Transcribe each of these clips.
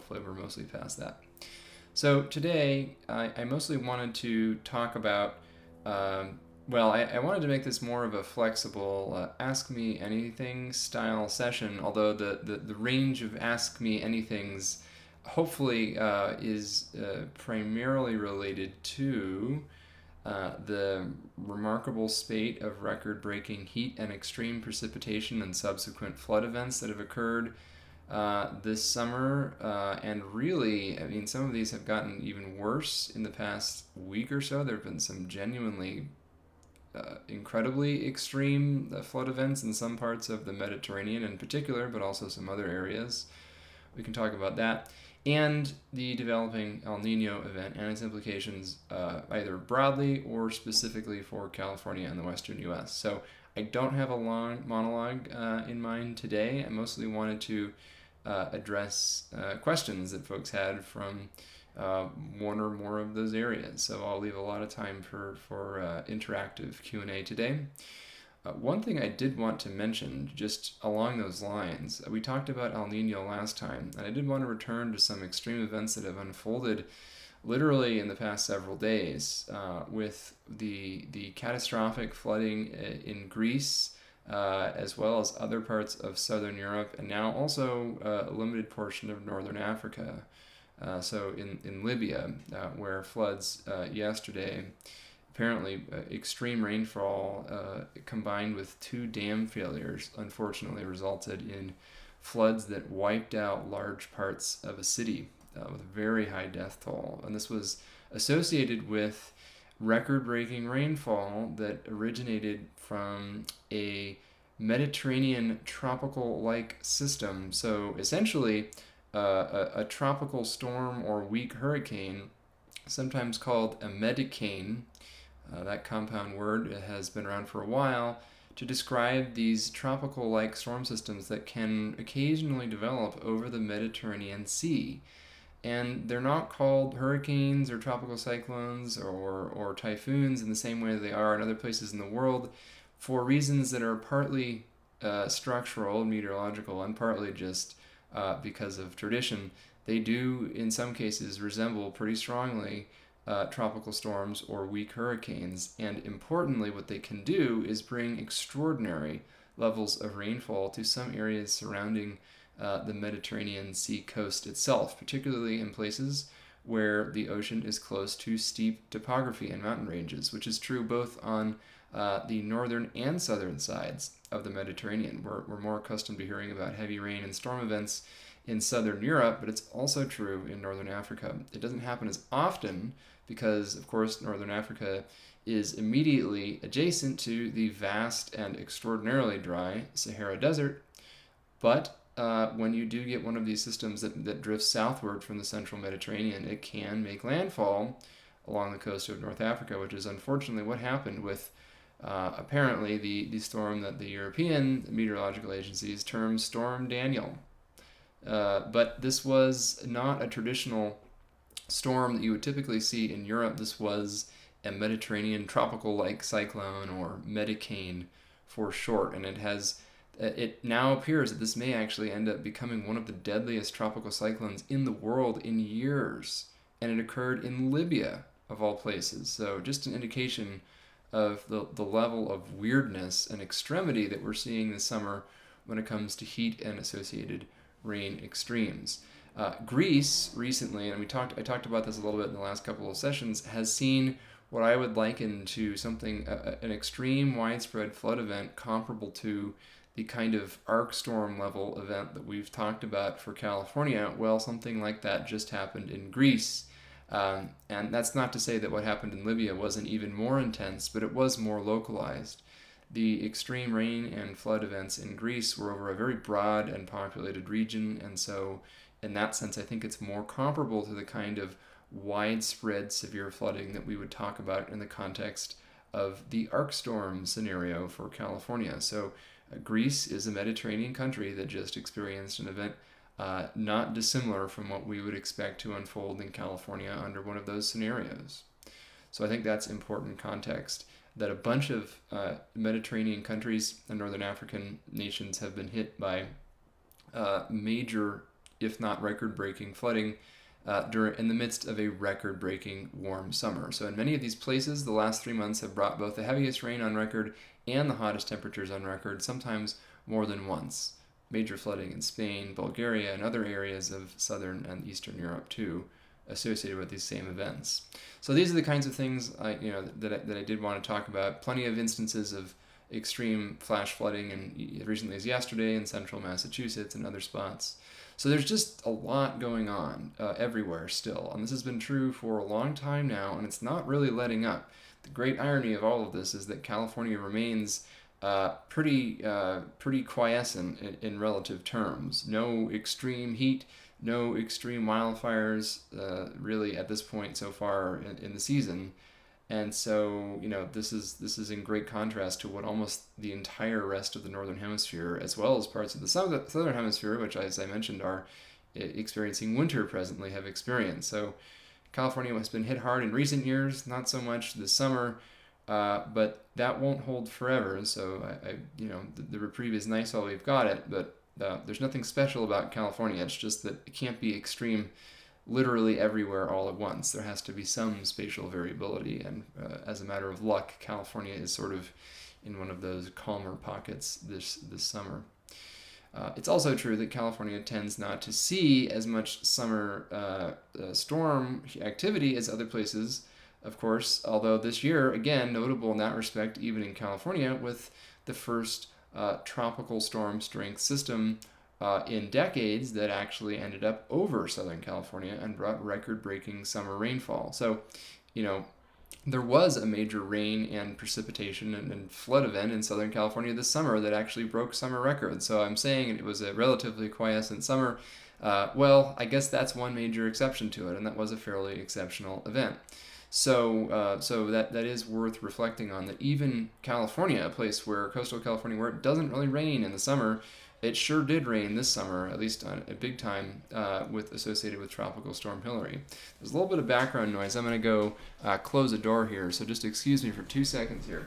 hopefully we're mostly past that. So today, I mostly wanted to talk about, I wanted to make this more of a flexible Ask Me Anything style session, although the range of Ask Me Anythings hopefully is primarily related to the remarkable spate of record-breaking heat and extreme precipitation and subsequent flood events that have occurred this summer, and really, I mean, some of these have gotten even worse in the past week or so. There have been some genuinely incredibly extreme flood events in some parts of the Mediterranean in particular, but also some other areas. We can talk about that. And the developing El Nino event and its implications either broadly or specifically for California and the western US. So I don't have a long monologue in mind today. I mostly wanted to address questions that folks had from one or more of those areas. So I'll leave a lot of time for interactive Q&A today. One thing I did want to mention, just along those lines, we talked about El Nino last time, and I did want to return to some extreme events that have unfolded literally in the past several days, with the catastrophic flooding in Greece, as well as other parts of southern Europe, and now also a limited portion of northern Africa. So in Libya, where floods yesterday, apparently extreme rainfall combined with 2 dam failures unfortunately resulted in floods that wiped out large parts of a city with a very high death toll. And this was associated with record-breaking rainfall that originated from a Mediterranean tropical-like system. So essentially a tropical storm or weak hurricane, sometimes called a medicane. That compound word has been around for a while to describe these tropical-like storm systems that can occasionally develop over the Mediterranean Sea. And they're not called hurricanes or tropical cyclones or typhoons in the same way they are in other places in the world, for reasons that are partly structural and meteorological and partly just because of tradition. They do, in some cases, resemble pretty strongly tropical storms or weak hurricanes, and importantly, what they can do is bring extraordinary levels of rainfall to some areas surrounding the Mediterranean Sea coast itself, particularly in places where the ocean is close to steep topography and mountain ranges, which is true both on the northern and southern sides of the Mediterranean. We're more accustomed to hearing about heavy rain and storm events in southern Europe, but it's also true in northern Africa. It doesn't happen as often because, of course, northern Africa is immediately adjacent to the vast and extraordinarily dry Sahara Desert. But when you do get one of these systems that drifts southward from the central Mediterranean, it can make landfall along the coast of North Africa, which is unfortunately what happened with apparently the storm that the European meteorological agencies term Storm Daniel. But this was not a traditional storm that you would typically see in Europe. This was a Mediterranean tropical-like cyclone, or medicane for short, and it now appears that this may actually end up becoming one of the deadliest tropical cyclones in the world in years, and it occurred in Libya, of all places. So just an indication of the level of weirdness and extremity that we're seeing this summer when it comes to heat and associated rain extremes. Greece recently, and I talked about this a little bit in the last couple of sessions, has seen what I would liken to something, an extreme widespread flood event comparable to the kind of arc storm level event that we've talked about for California. Well, something like that just happened in Greece. And that's not to say that what happened in Libya wasn't even more intense, but it was more localized. The extreme rain and flood events in Greece were over a very broad and populated region, and so in that sense I think it's more comparable to the kind of widespread severe flooding that we would talk about in the context of the arc storm scenario for California. So Greece is a Mediterranean country that just experienced an event not dissimilar from what we would expect to unfold in California under one of those scenarios. So I think that's important context, that a bunch of Mediterranean countries and northern African nations have been hit by major if not record-breaking flooding in the midst of a record-breaking warm summer. So in many of these places, the last 3 months have brought both the heaviest rain on record and the hottest temperatures on record, sometimes more than once. Major flooding in Spain, Bulgaria, and other areas of southern and eastern Europe too, associated with these same events. So these are the kinds of things that I did want to talk about. Plenty of instances of extreme flash flooding, and recently as yesterday in central Massachusetts and other spots. So there's just a lot going on everywhere still, and this has been true for a long time now, and it's not really letting up. The great irony of all of this is that California remains pretty quiescent in relative terms. No extreme heat, no extreme wildfires really at this point so far in the season. And so, this is in great contrast to what almost the entire rest of the Northern Hemisphere, as well as parts of the Southern Hemisphere, which, as I mentioned, are experiencing winter presently, have experienced. So California has been hit hard in recent years, not so much this summer, but that won't hold forever. So, the reprieve is nice while we've got it, but there's nothing special about California. It's just that it can't be extreme literally everywhere all at once. There has to be some spatial variability, and as a matter of luck, California is sort of in one of those calmer pockets this summer. It's also true that California tends not to see as much summer storm activity as other places, of course, although this year, again, notable in that respect, even in California, with the first tropical storm strength system in decades that actually ended up over Southern California and brought record-breaking summer rainfall. So, there was a major rain and precipitation and flood event in Southern California this summer that actually broke summer records. So I'm saying it was a relatively quiescent summer. Well, I guess that's one major exception to it, and that was a fairly exceptional event. So that is worth reflecting on, that even California, a place where coastal California, where it doesn't really rain in the summer, it sure did rain this summer, at least a big time, associated with Tropical Storm Hilary. There's a little bit of background noise. I'm going to go close a door here, so just excuse me for 2 seconds here.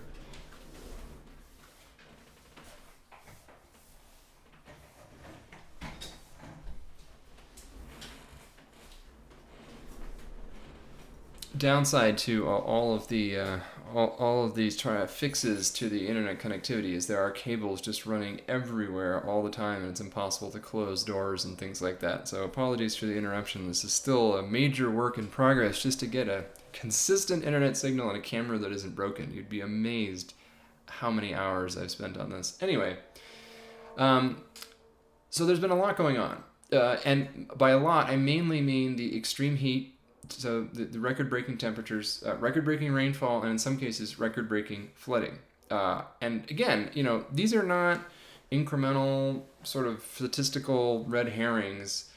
Downside to all of these fixes to the internet connectivity is there are cables just running everywhere all the time, and it's impossible to close doors and things like that. So apologies for the interruption. This is still a major work in progress just to get a consistent internet signal and a camera that isn't broken. You'd be amazed how many hours I've spent on this. Anyway, so there's been a lot going on, and by a lot I mainly mean the extreme heat. So the record-breaking temperatures, record-breaking rainfall, and in some cases record-breaking flooding. And again, these are not incremental sort of statistical red herrings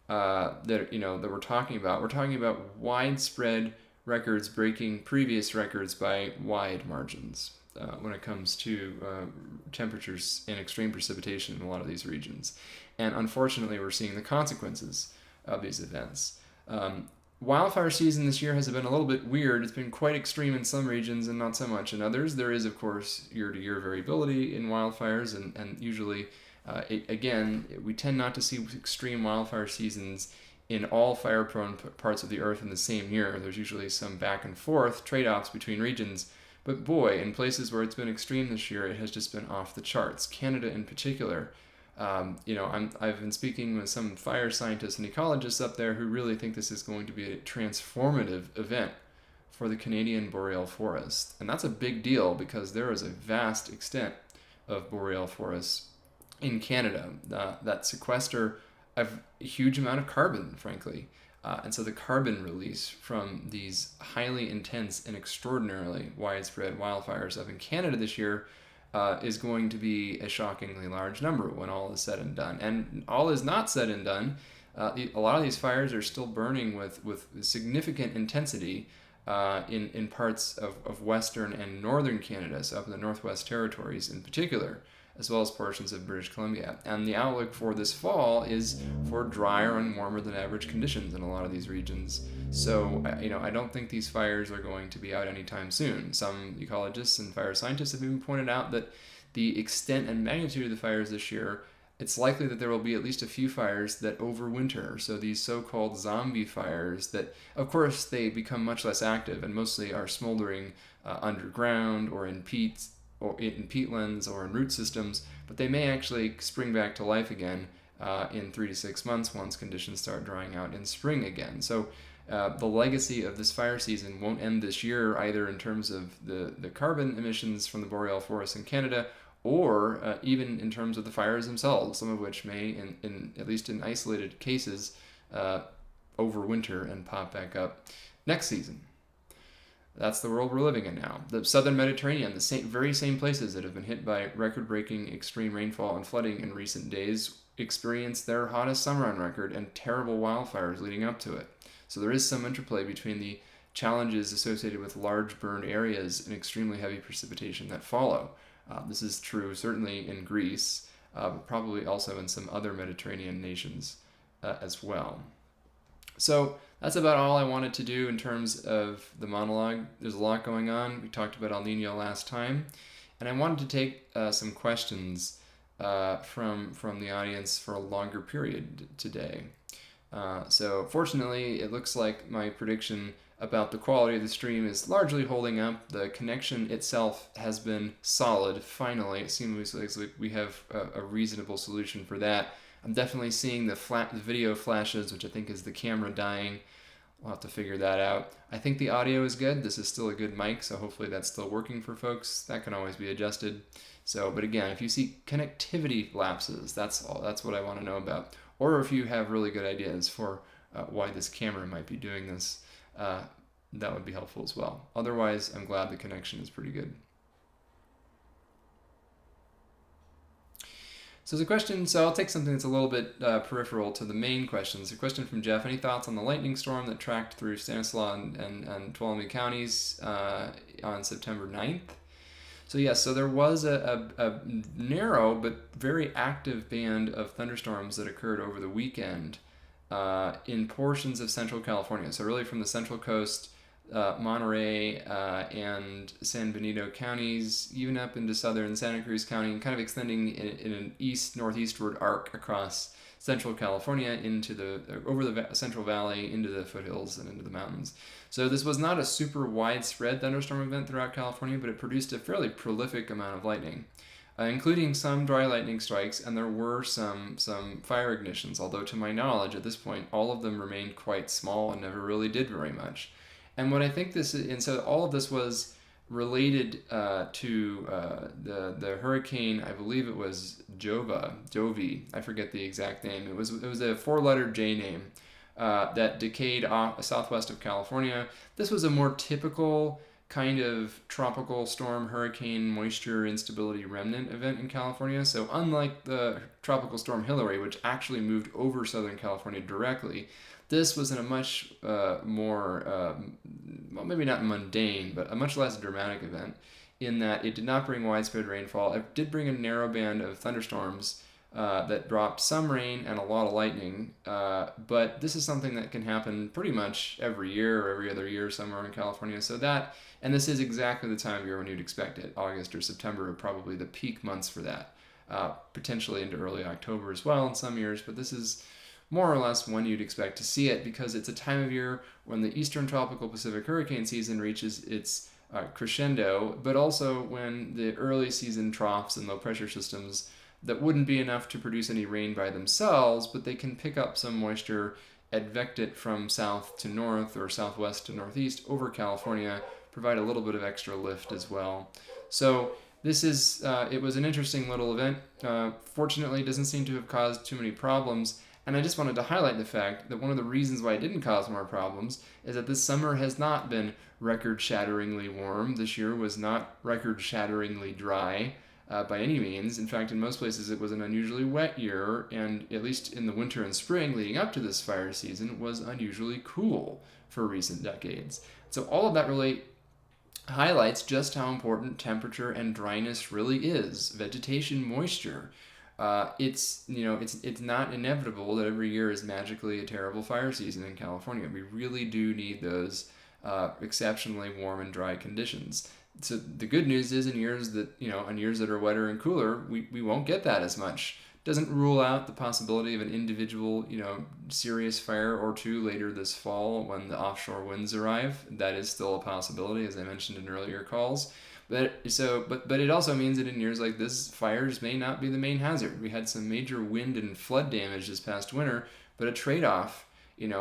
that we're talking about. We're talking about widespread records breaking previous records by wide margins when it comes to temperatures and extreme precipitation in a lot of these regions. And unfortunately, we're seeing the consequences of these events. Wildfire season this year has been a little bit weird. It's been quite extreme in some regions and not so much in others. There is, of course, year-to-year variability in wildfires, and usually, we tend not to see extreme wildfire seasons in all fire-prone parts of the Earth in the same year. There's usually some back and forth trade-offs between regions. But boy, in places where it's been extreme this year, it has just been off the charts. Canada in particular. I've been speaking with some fire scientists and ecologists up there who really think this is going to be a transformative event for the Canadian boreal forest. And that's a big deal because there is a vast extent of boreal forests in Canada that sequester a huge amount of carbon, frankly. And so the carbon release from these highly intense and extraordinarily widespread wildfires up in Canada this year is going to be a shockingly large number when all is said and done. And all is not said and done. A lot of these fires are still burning with significant intensity in parts of western and northern Canada, so up in the Northwest Territories in particular, as well as portions of British Columbia. And the outlook for this fall is for drier and warmer than average conditions in a lot of these regions. So, I don't think these fires are going to be out anytime soon. Some ecologists and fire scientists have even pointed out that the extent and magnitude of the fires this year it's likely that there will be at least a few fires that overwinter. So these so-called zombie fires that, of course, they become much less active and mostly are smoldering underground or in peatlands or in root systems, but they may actually spring back to life again in 3 to 6 months once conditions start drying out in spring again. So the legacy of this fire season won't end this year either in terms of the carbon emissions from the boreal forests in Canada, or even in terms of the fires themselves, some of which may, at least in isolated cases, overwinter and pop back up next season. That's the world we're living in now. The southern Mediterranean, the very same places that have been hit by record-breaking extreme rainfall and flooding in recent days, experienced their hottest summer on record and terrible wildfires leading up to it. So there is some interplay between the challenges associated with large burned areas and extremely heavy precipitation that follow. This is true certainly in Greece, but probably also in some other Mediterranean nations as well. So that's about all I wanted to do in terms of the monologue. There's a lot going on. We talked about El Nino last time, and I wanted to take some questions from the audience for a longer period today. So fortunately, it looks like my prediction about the quality of the stream is largely holding up. The connection itself has been solid. Finally, it seems like we have a reasonable solution for that. I'm definitely seeing the video flashes, which I think is the camera dying. We'll have to figure that out. I think the audio is good. This is still a good mic, so hopefully that's still working for folks. That can always be adjusted. So, but again, if you see connectivity lapses, that's what I want to know about. Or if you have really good ideas for why this camera might be doing this, that would be helpful as well. Otherwise, I'm glad the connection is pretty good. So there's a question, so I'll take something that's a little bit peripheral to the main questions. A question from Jeff: any thoughts on the lightning storm that tracked through Stanislaus and Tuolumne counties on September 9th? So yes, so there was a narrow but very active band of thunderstorms that occurred over the weekend in portions of Central California. So really from the Central Coast, Monterey and San Benito counties, even up into southern Santa Cruz County, and kind of extending in an east-northeastward arc across Central California over the Central Valley into the foothills and into the mountains. So this was not a super widespread thunderstorm event throughout California, but it produced a fairly prolific amount of lightning, including some dry lightning strikes, and there were some fire ignitions, although to my knowledge at this point all of them remained quite small and never really did very much. And what I think this is, and so all of this was related to the hurricane, I believe it was Jovi, I forget the exact name. It was a 4-letter J name that decayed southwest of California. This was a more typical kind of tropical storm hurricane moisture instability remnant event in California. So unlike the tropical storm Hillary, which actually moved over Southern California directly, this was in a much more, well, maybe not mundane, but a much less dramatic event in that it did not bring widespread rainfall. It did bring a narrow band of thunderstorms that dropped some rain and a lot of lightning, but this is something that can happen pretty much every year or every other year somewhere in California. So that, and this is exactly the time of year when you'd expect it. August or September are probably the peak months for that, potentially into early October as well in some years, but this is more or less when you'd expect to see it because it's a time of year when the eastern tropical Pacific hurricane season reaches its crescendo, but also when the early season troughs and low pressure systems that wouldn't be enough to produce any rain by themselves, but they can pick up some moisture, advect it from south to north or southwest to northeast over California, provide a little bit of extra lift as well. So this is, it was an interesting little event. Fortunately, it doesn't seem to have caused too many problems. And I just wanted to highlight the fact that one of the reasons why it didn't cause more problems is that this summer has not been record-shatteringly warm. This year was not record-shatteringly dry by any means. In fact, in most places it was an unusually wet year, and at least in the winter and spring leading up to this fire season was unusually cool for recent decades. So all of that really highlights just how important temperature and dryness really is. Vegetation moisture. It's not inevitable that every year is magically a terrible fire season in California. We really do need those exceptionally warm and dry conditions. So the good news is in years that are wetter and cooler, we won't get that as much Doesn't rule out the possibility of an individual, serious fire or two later this fall when the offshore winds arrive. That is still a possibility, as I mentioned in earlier calls. But it also means that in years like this, fires may not be the main hazard. We had some major wind and flood damage this past winter, but a trade-off,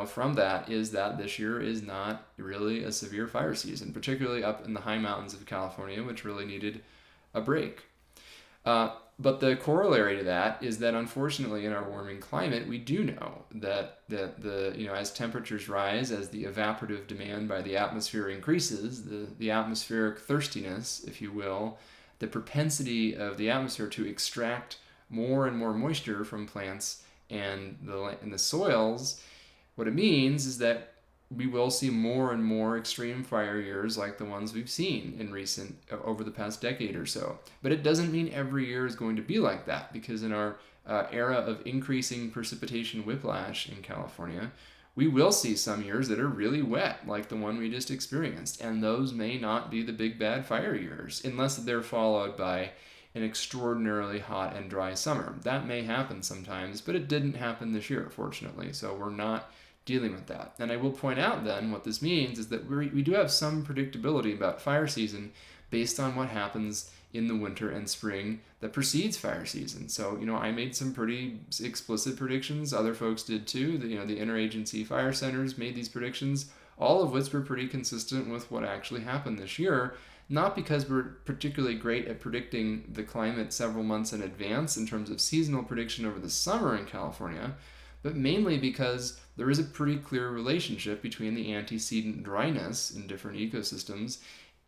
from that is that this year is not really a severe fire season, particularly up in the high mountains of California, which really needed a break. But the corollary to that is that unfortunately in our warming climate, we do know that as temperatures rise, as the evaporative demand by the atmosphere increases, the atmospheric thirstiness, if you will, the propensity of the atmosphere to extract more and more moisture from plants and the soils, what it means is that we will see more and more extreme fire years like the ones we've seen over the past decade or so. But it doesn't mean every year is going to be like that, because in our era of increasing precipitation whiplash in California, we will see some years that are really wet, like the one we just experienced, and those may not be the big bad fire years, unless they're followed by an extraordinarily hot and dry summer. That may happen sometimes, but it didn't happen this year, fortunately, so we're not dealing with that. And I will point out then what this means is that we do have some predictability about fire season based on what happens in the winter and spring that precedes fire season. So, I made some pretty explicit predictions. Other folks did too. The interagency fire centers made these predictions, all of which were pretty consistent with what actually happened this year. Not because we're particularly great at predicting the climate several months in advance in terms of seasonal prediction over the summer in California, but mainly because there is a pretty clear relationship between the antecedent dryness in different ecosystems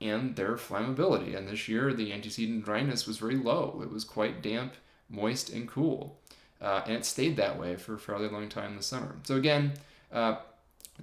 and their flammability. And this year, the antecedent dryness was very low. It was quite damp, moist, and cool. And it stayed that way for a fairly long time this summer. So again,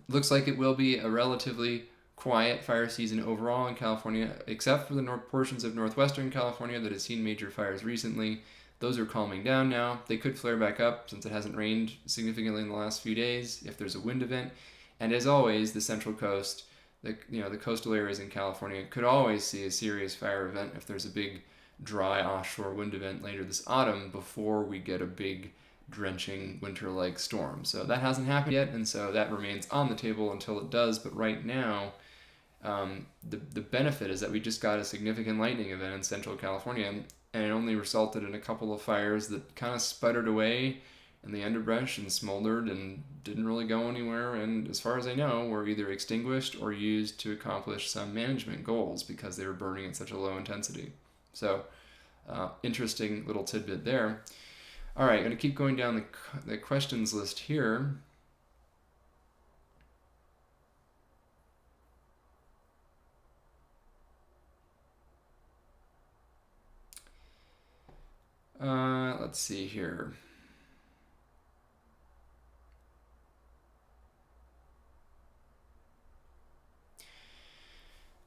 looks like it will be a relatively quiet fire season overall in California, except for the portions of northwestern California that has seen major fires recently. Those are calming down now. They could flare back up since it hasn't rained significantly in the last few days if there's a wind event. And as always, the Central Coast, the coastal areas in California could always see a serious fire event if there's a big dry offshore wind event later this autumn before we get a big drenching winter-like storm. So that hasn't happened yet, and so that remains on the table until it does. But right now, the benefit is that we just got a significant lightning event in Central California, and it only resulted in a couple of fires that kind of sputtered away in the underbrush and smoldered and didn't really go anywhere, and as far as I know, were either extinguished or used to accomplish some management goals because they were burning at such a low intensity. So, interesting little tidbit there. All right, I'm going to keep going down the questions list here. Let's see here.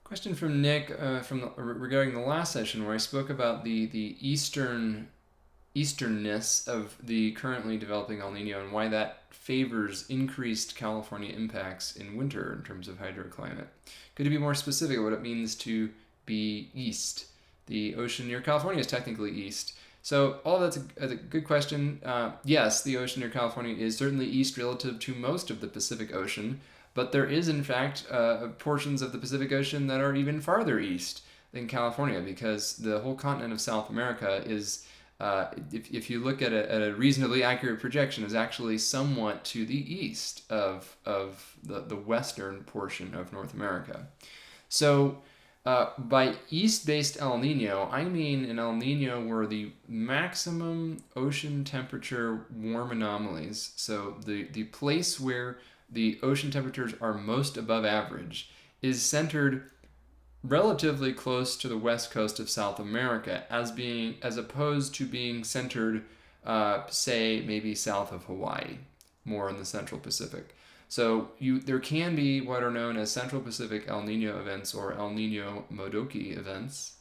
Question from Nick regarding the last session where I spoke about the easternness of the currently developing El Nino and why that favors increased California impacts in winter in terms of hydroclimate. Could you be more specific what it means to be east? The ocean near California is technically east. So all that's a good question. Yes, the ocean near California is certainly east relative to most of the Pacific Ocean, but there is in fact portions of the Pacific Ocean that are even farther east than California, because the whole continent of South America is, if you look at a reasonably accurate projection, is actually somewhat to the east of the western portion of North America. So by east-based El Nino, I mean an El Nino where the maximum ocean temperature warm anomalies, so the place where the ocean temperatures are most above average, is centered relatively close to the west coast of South America, as opposed to being centered, say, maybe south of Hawaii, more in the Central Pacific. So there can be what are known as Central Pacific El Nino events or El Nino Modoki events,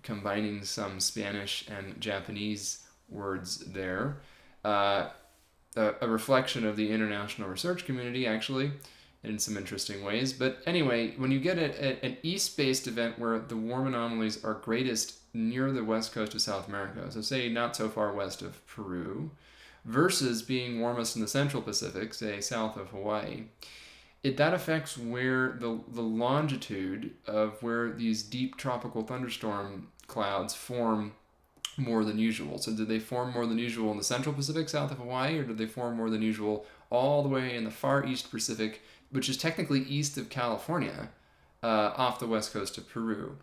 combining some Spanish and Japanese words there. A reflection of the international research community, actually, in some interesting ways. But anyway, when you get an east-based event where the warm anomalies are greatest near the west coast of South America, so say not so far west of Peru, versus being warmest in the central Pacific, say south of Hawaii, that affects where the longitude of where these deep tropical thunderstorm clouds form more than usual. So did they form more than usual in the central Pacific south of Hawaii, or did they form more than usual all the way in the far east Pacific, which is technically east of California, off the west coast of Peru?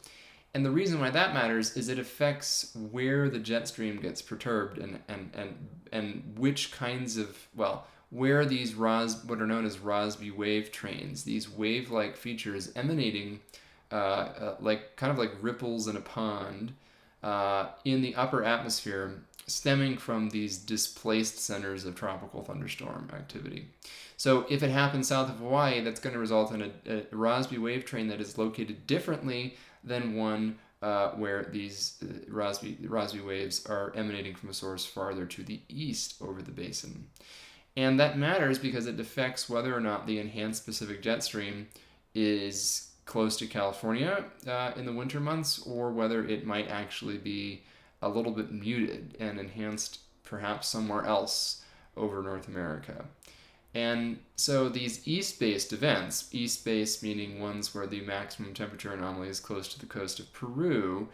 And the reason why that matters is it affects where the jet stream gets perturbed and which kinds of, well, where these what are known as Rossby wave trains, these wave-like features emanating like kind of like ripples in a pond in the upper atmosphere, stemming from these displaced centers of tropical thunderstorm activity. So if it happens south of Hawaii, that's going to result in a Rossby wave train that is located differently than one where these Rossby waves are emanating from a source farther to the east over the basin. And that matters because it affects whether or not the enhanced Pacific jet stream is close to California in the winter months, or whether it might actually be a little bit muted and enhanced perhaps somewhere else over North America. And so these east-based events, east-based meaning ones where the maximum temperature anomaly is close to the coast of Peru,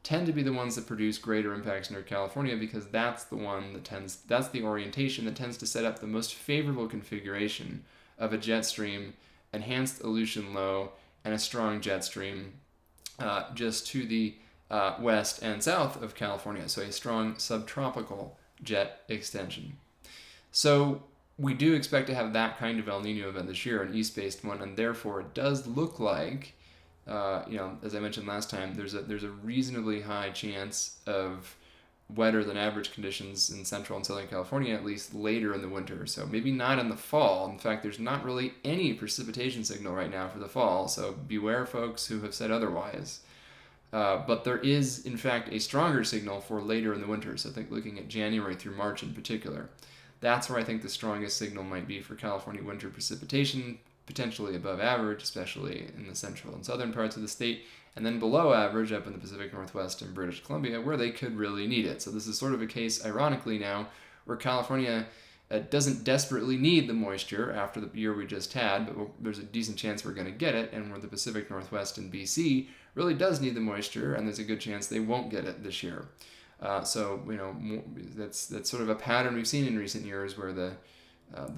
tend to be the ones that produce greater impacts near California, because that's the one that's the orientation that tends to set up the most favorable configuration of a jet stream, enhanced Aleutian low, and a strong jet stream just to the west and south of California, so a strong subtropical jet extension. So we do expect to have that kind of El Nino event this year, an east-based one, and therefore it does look like, as I mentioned last time, there's a reasonably high chance of wetter than average conditions in central and southern California, at least later in the winter. So maybe not in the fall. In fact, there's not really any precipitation signal right now for the fall, so beware folks who have said otherwise. But there is, in fact, a stronger signal for later in the winter, so I think looking at January through March in particular. That's where I think the strongest signal might be for California winter precipitation, potentially above average, especially in the central and southern parts of the state, and then below average up in the Pacific Northwest and British Columbia, where they could really need it. So this is sort of a case, ironically now, where California doesn't desperately need the moisture after the year we just had, but there's a decent chance we're going to get it, and where the Pacific Northwest and BC really does need the moisture, and there's a good chance they won't get it this year. So that's sort of a pattern we've seen in recent years, where the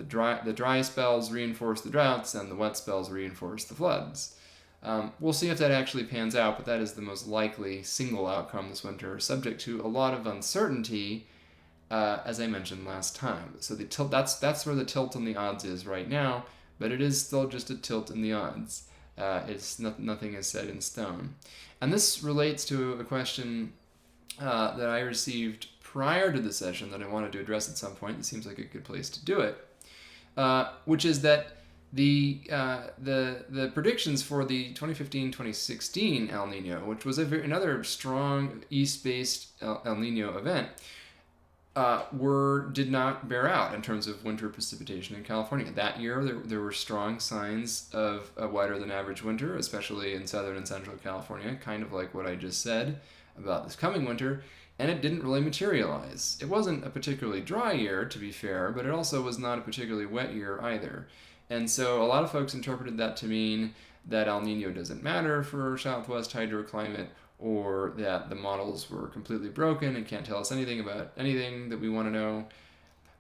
dry spells reinforce the droughts and the wet spells reinforce the floods. We'll see if that actually pans out, but that is the most likely single outcome this winter, subject to a lot of uncertainty, as I mentioned last time. So the tilt, that's where the tilt on the odds is right now, but it is still just a tilt in the odds. Nothing is set in stone. And this relates to a question that I received prior to the session that I wanted to address at some point. It seems like a good place to do it, which is that the predictions for the 2015-2016 El Nino, which was another strong east-based El Nino event, did not bear out in terms of winter precipitation in California. That year, there were strong signs of a wetter than average winter, especially in southern and central California, kind of like what I just said about this coming winter, and it didn't really materialize. It wasn't a particularly dry year, to be fair, but it also was not a particularly wet year either. And so a lot of folks interpreted that to mean that El Nino doesn't matter for Southwest hydroclimate, or that the models were completely broken and can't tell us anything about anything that we want to know.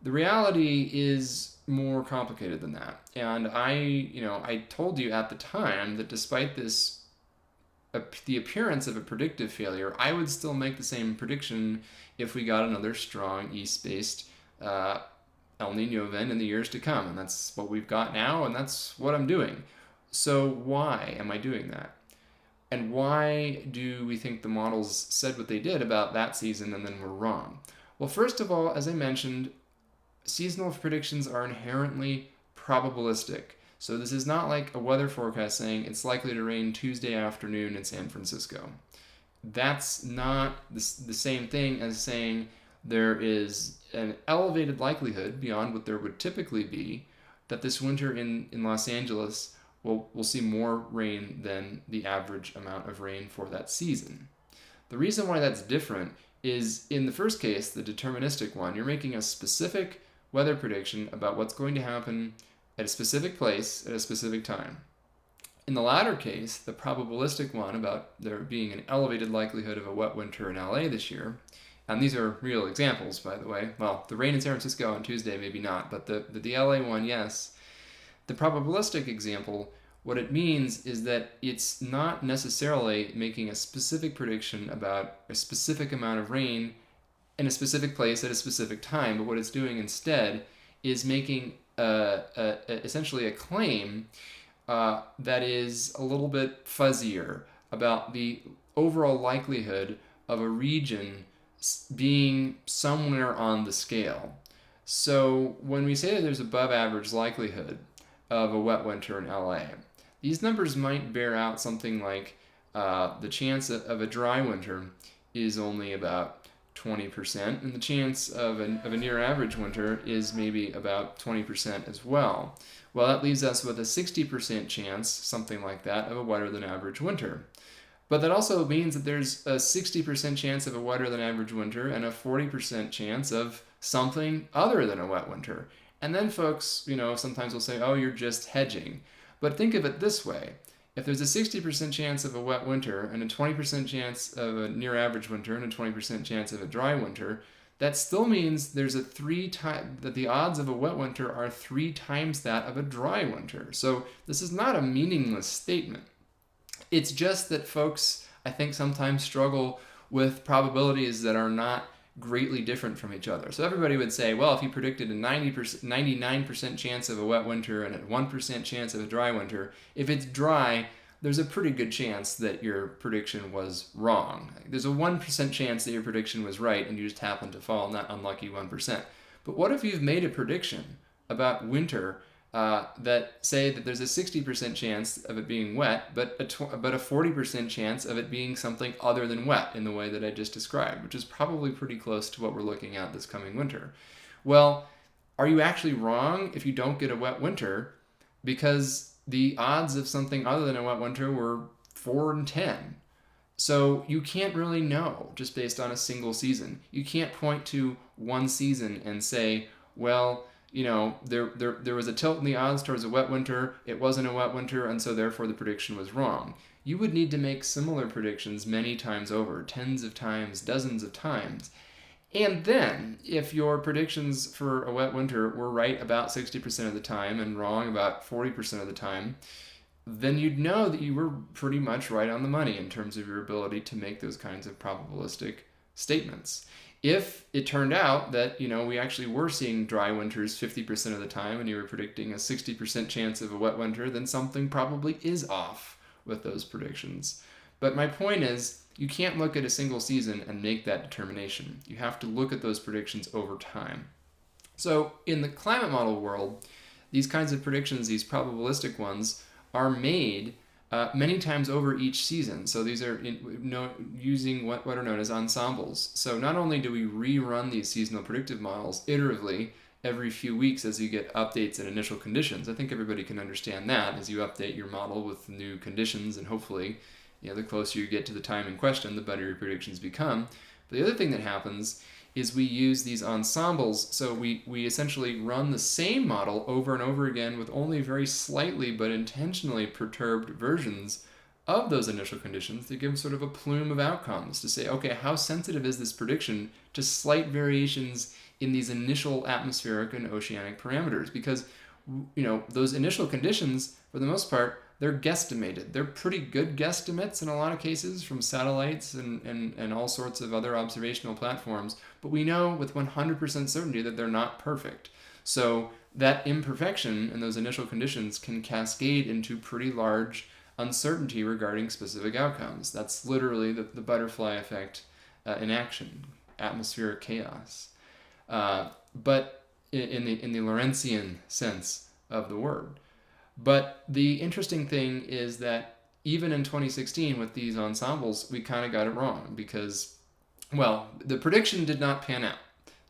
The reality is more complicated than that. And I told you at the time that despite the appearance of a predictive failure, I would still make the same prediction if we got another strong east-based El Nino event in the years to come. And that's what we've got now, and that's what I'm doing. So why am I doing that? And why do we think the models said what they did about that season and then were wrong? Well, first of all, as I mentioned, seasonal predictions are inherently probabilistic. So this is not like a weather forecast saying it's likely to rain Tuesday afternoon in San Francisco. That's not the same thing as saying there is an elevated likelihood beyond what there would typically be that this winter in Los Angeles we'll see more rain than the average amount of rain for that season. The reason why that's different is in the first case, the deterministic one, you're making a specific weather prediction about what's going to happen at a specific place at a specific time. In the latter case, the probabilistic one about there being an elevated likelihood of a wet winter in LA this year, and these are real examples, by the way. Well, the rain in San Francisco on Tuesday, maybe not, but the LA one, yes. The probabilistic example, what it means is that it's not necessarily making a specific prediction about a specific amount of rain in a specific place at a specific time, but what it's doing instead is making essentially a claim that is a little bit fuzzier about the overall likelihood of a region being somewhere on the scale. So when we say that there's above average likelihood of a wet winter in LA, these numbers might bear out something like the chance of a dry winter is only about 20%, and the chance of a near average winter is maybe about 20% as well. Well, that leaves us with a 60% chance, something like that, of a wetter than average winter. But that also means that there's a 60% chance of a wetter than average winter and a 40% chance of something other than a wet winter. And then folks, sometimes will say, oh, you're just hedging. But think of it this way. If there's a 60% chance of a wet winter and a 20% chance of a near average winter and a 20% chance of a dry winter, that still means there's that the odds of a wet winter are 3 times that of a dry winter. So this is not a meaningless statement. It's just that folks, I think, sometimes struggle with probabilities that are not greatly different from each other. So everybody would say, well, if you predicted a 99% chance of a wet winter and a 1% chance of a dry winter, if it's dry, there's a pretty good chance that your prediction was wrong. There's a 1% chance that your prediction was right and you just happened to fall in that unlucky 1%. But what if you've made a prediction about winter that say that there's a 60% chance of it being wet, but a 40% chance of it being something other than wet in the way that I just described, which is probably pretty close to what we're looking at this coming winter. Well, are you actually wrong if you don't get a wet winter? Because the odds of something other than a wet winter were 4 in 10. So you can't really know just based on a single season. You can't point to one season and say, well, there was a tilt in the odds towards a wet winter, it wasn't a wet winter, and so therefore the prediction was wrong. You would need to make similar predictions many times over, tens of times, dozens of times. And then, if your predictions for a wet winter were right about 60% of the time and wrong about 40% of the time, then you'd know that you were pretty much right on the money in terms of your ability to make those kinds of probabilistic statements. If it turned out that, we actually were seeing dry winters 50% of the time and you were predicting a 60% chance of a wet winter, then something probably is off with those predictions. But my point is, you can't look at a single season and make that determination. You have to look at those predictions over time. So in the climate model world, these kinds of predictions, these probabilistic ones, are made many times over each season. So these are using what are known as ensembles. So not only do we rerun these seasonal predictive models iteratively every few weeks as you get updates and initial conditions. I think everybody can understand that as you update your model with new conditions, and hopefully, the closer you get to the time in question, the better your predictions become. But the other thing that happens is we use these ensembles, so we essentially run the same model over and over again with only very slightly but intentionally perturbed versions of those initial conditions to give sort of a plume of outcomes to say, okay, how sensitive is this prediction to slight variations in these initial atmospheric and oceanic parameters? Because those initial conditions, for the most part, they're guesstimated. They're pretty good guesstimates in a lot of cases from satellites and all sorts of other observational platforms, but we know with 100% certainty that they're not perfect. So that imperfection in those initial conditions can cascade into pretty large uncertainty regarding specific outcomes. That's literally the butterfly effect in action, atmospheric chaos. But in the Lorentzian sense of the word. But the interesting thing is that even in 2016 with these ensembles, we kind of got it wrong because, the prediction did not pan out.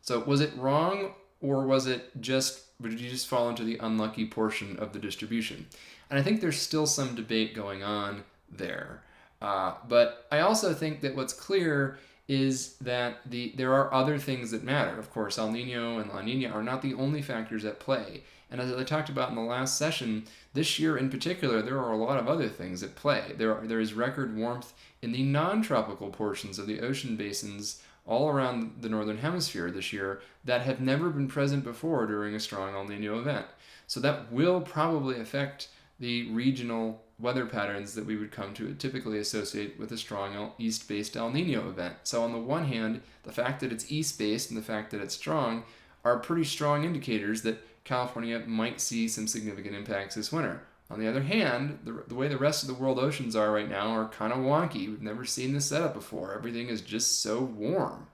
So was it wrong, or did you just fall into the unlucky portion of the distribution? And I think there's still some debate going on there. But I also think that what's clear is that there are other things that matter. Of course, El Nino and La Nina are not the only factors at play. And as I talked about in the last session, this year in particular, there are a lot of other things at play. There is record warmth in the non-tropical portions of the ocean basins all around the northern hemisphere this year that have never been present before during a strong El Nino event. So that will probably affect the regional weather patterns that we would come to typically associate with a strong east-based El Nino event. So on the one hand, the fact that it's east-based and the fact that it's strong are pretty strong indicators that California might see some significant impacts this winter. On the other hand, the way the rest of the world oceans are right now are kind of wonky. We've never seen this setup before. Everything is just so warm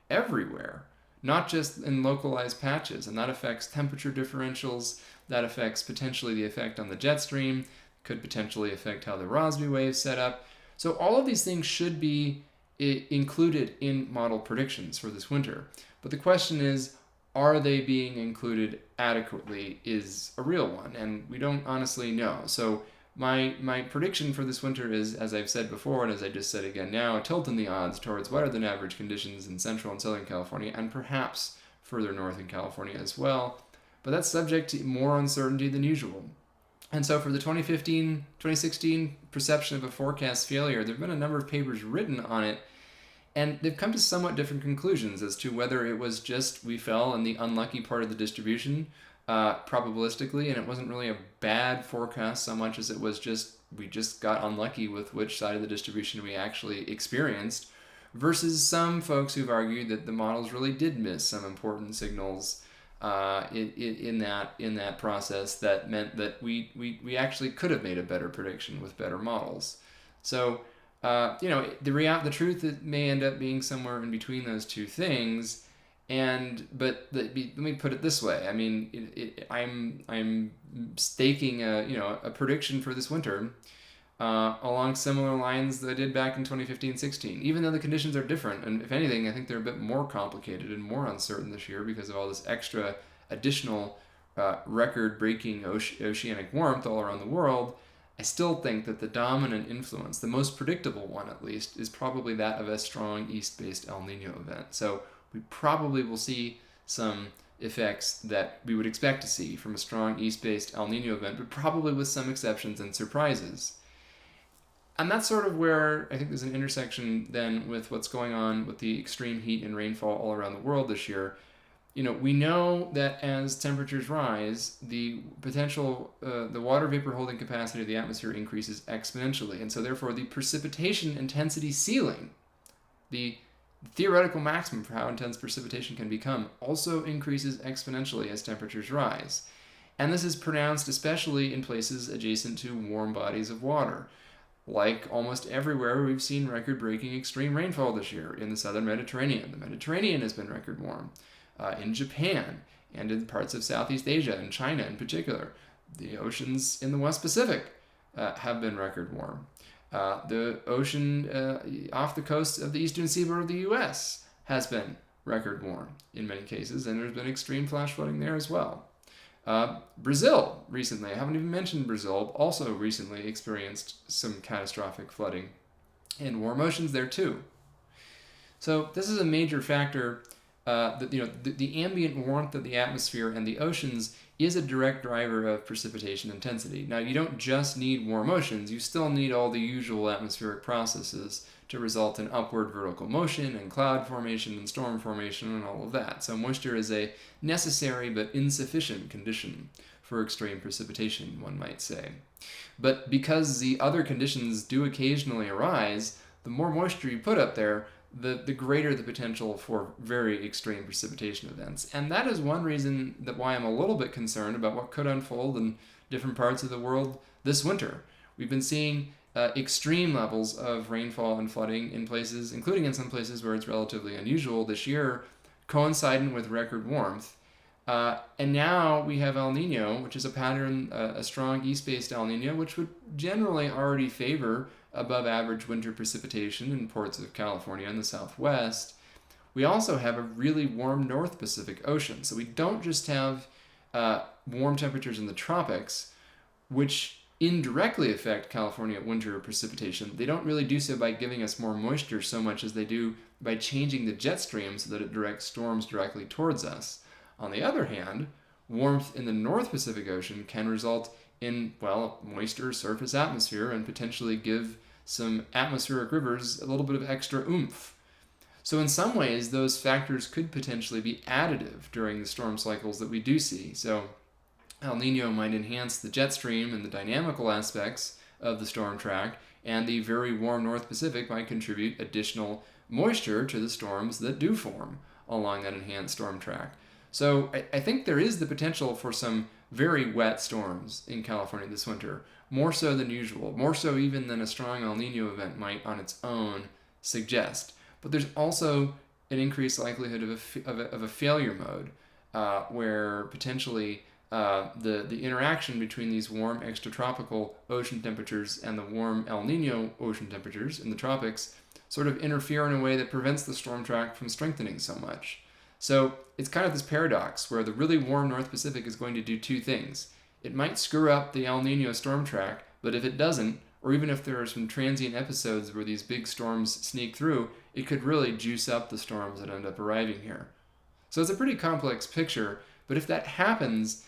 everywhere, not just in localized patches, and that affects temperature differentials. That affects potentially the effect on the jet stream, could potentially affect how the Rossby wave's set up. So all of these things should be included in model predictions for this winter. But the question is, are they being included adequately is a real one, and we don't honestly know. So my prediction for this winter is, as I've said before, and as I just said again now, a tilt in the odds towards wetter than average conditions in central and southern California, and perhaps further north in California as well. But that's subject to more uncertainty than usual. And so for the 2015-2016 perception of a forecast failure, there have been a number of papers written on it, and they've come to somewhat different conclusions as to whether it was just we fell in the unlucky part of the distribution probabilistically, and it wasn't really a bad forecast so much as it was just we just got unlucky with which side of the distribution we actually experienced, versus some folks who've argued that the models really did miss some important signals in that process that meant that we actually could have made a better prediction with better models. So the truth may end up being somewhere in between those two things. But let me put it this way. I mean, I'm staking a prediction for this winter along similar lines that I did back in 2015-16. Even though the conditions are different, and if anything, I think they're a bit more complicated and more uncertain this year because of all this extra additional record-breaking oceanic warmth all around the world. I still think that the dominant influence, the most predictable one at least, is probably that of a strong east-based El Nino event. So we probably will see some effects that we would expect to see from a strong east-based El Nino event, but probably with some exceptions and surprises. And that's sort of where I think there's an intersection then with what's going on with the extreme heat and rainfall all around the world this year. We know that as temperatures rise, the potential, the water vapor holding capacity of the atmosphere increases exponentially. And so therefore the precipitation intensity ceiling, the theoretical maximum for how intense precipitation can become, also increases exponentially as temperatures rise. And this is pronounced especially in places adjacent to warm bodies of water. Like almost everywhere, we've seen record-breaking extreme rainfall this year in the southern Mediterranean. The Mediterranean has been record warm. In Japan, and in parts of Southeast Asia and China in particular. The oceans in the West Pacific have been record warm. The ocean off the coast of the eastern seaboard of the U.S. has been record warm in many cases, and there's been extreme flash flooding there as well. Brazil recently, I haven't even mentioned Brazil, also recently experienced some catastrophic flooding and warm oceans there too. So this is a major factor. The ambient warmth of the atmosphere and the oceans is a direct driver of precipitation intensity. Now, you don't just need warm oceans, you still need all the usual atmospheric processes to result in upward vertical motion and cloud formation and storm formation and all of that. So moisture is a necessary but insufficient condition for extreme precipitation, one might say. But because the other conditions do occasionally arise, the more moisture you put up there, the greater the potential for very extreme precipitation events. And that is one reason that why I'm a little bit concerned about what could unfold in different parts of the world this winter. We've been seeing extreme levels of rainfall and flooding in places, including in some places where it's relatively unusual this year, coinciding with record warmth. And now we have El Nino, which is a pattern, a strong east-based El Nino, which would generally already favor above average winter precipitation in ports of California and the Southwest. We also have a really warm North Pacific Ocean. So we don't just have warm temperatures in the tropics, which indirectly affect California winter precipitation, they don't really do so by giving us more moisture so much as they do by changing the jet stream so that it directs storms directly towards us. On the other hand, warmth in the North Pacific Ocean can result in, well, a moister surface atmosphere and potentially give some atmospheric rivers a little bit of extra oomph. So in some ways, those factors could potentially be additive during the storm cycles that we do see. So El Nino might enhance the jet stream and the dynamical aspects of the storm track, and the very warm North Pacific might contribute additional moisture to the storms that do form along that enhanced storm track. So I think there is the potential for some very wet storms in California this winter, more so than usual, more so even than a strong El Nino event might on its own suggest. But there's also an increased likelihood of a failure mode where potentially the interaction between these warm extratropical ocean temperatures and the warm El Nino ocean temperatures in the tropics sort of interfere in a way that prevents the storm track from strengthening so much. So it's kind of this paradox where the really warm North Pacific is going to do two things. It might screw up the El Nino storm track, but if it doesn't, or even if there are some transient episodes where these big storms sneak through, it could really juice up the storms that end up arriving here. So it's a pretty complex picture, but if that happens,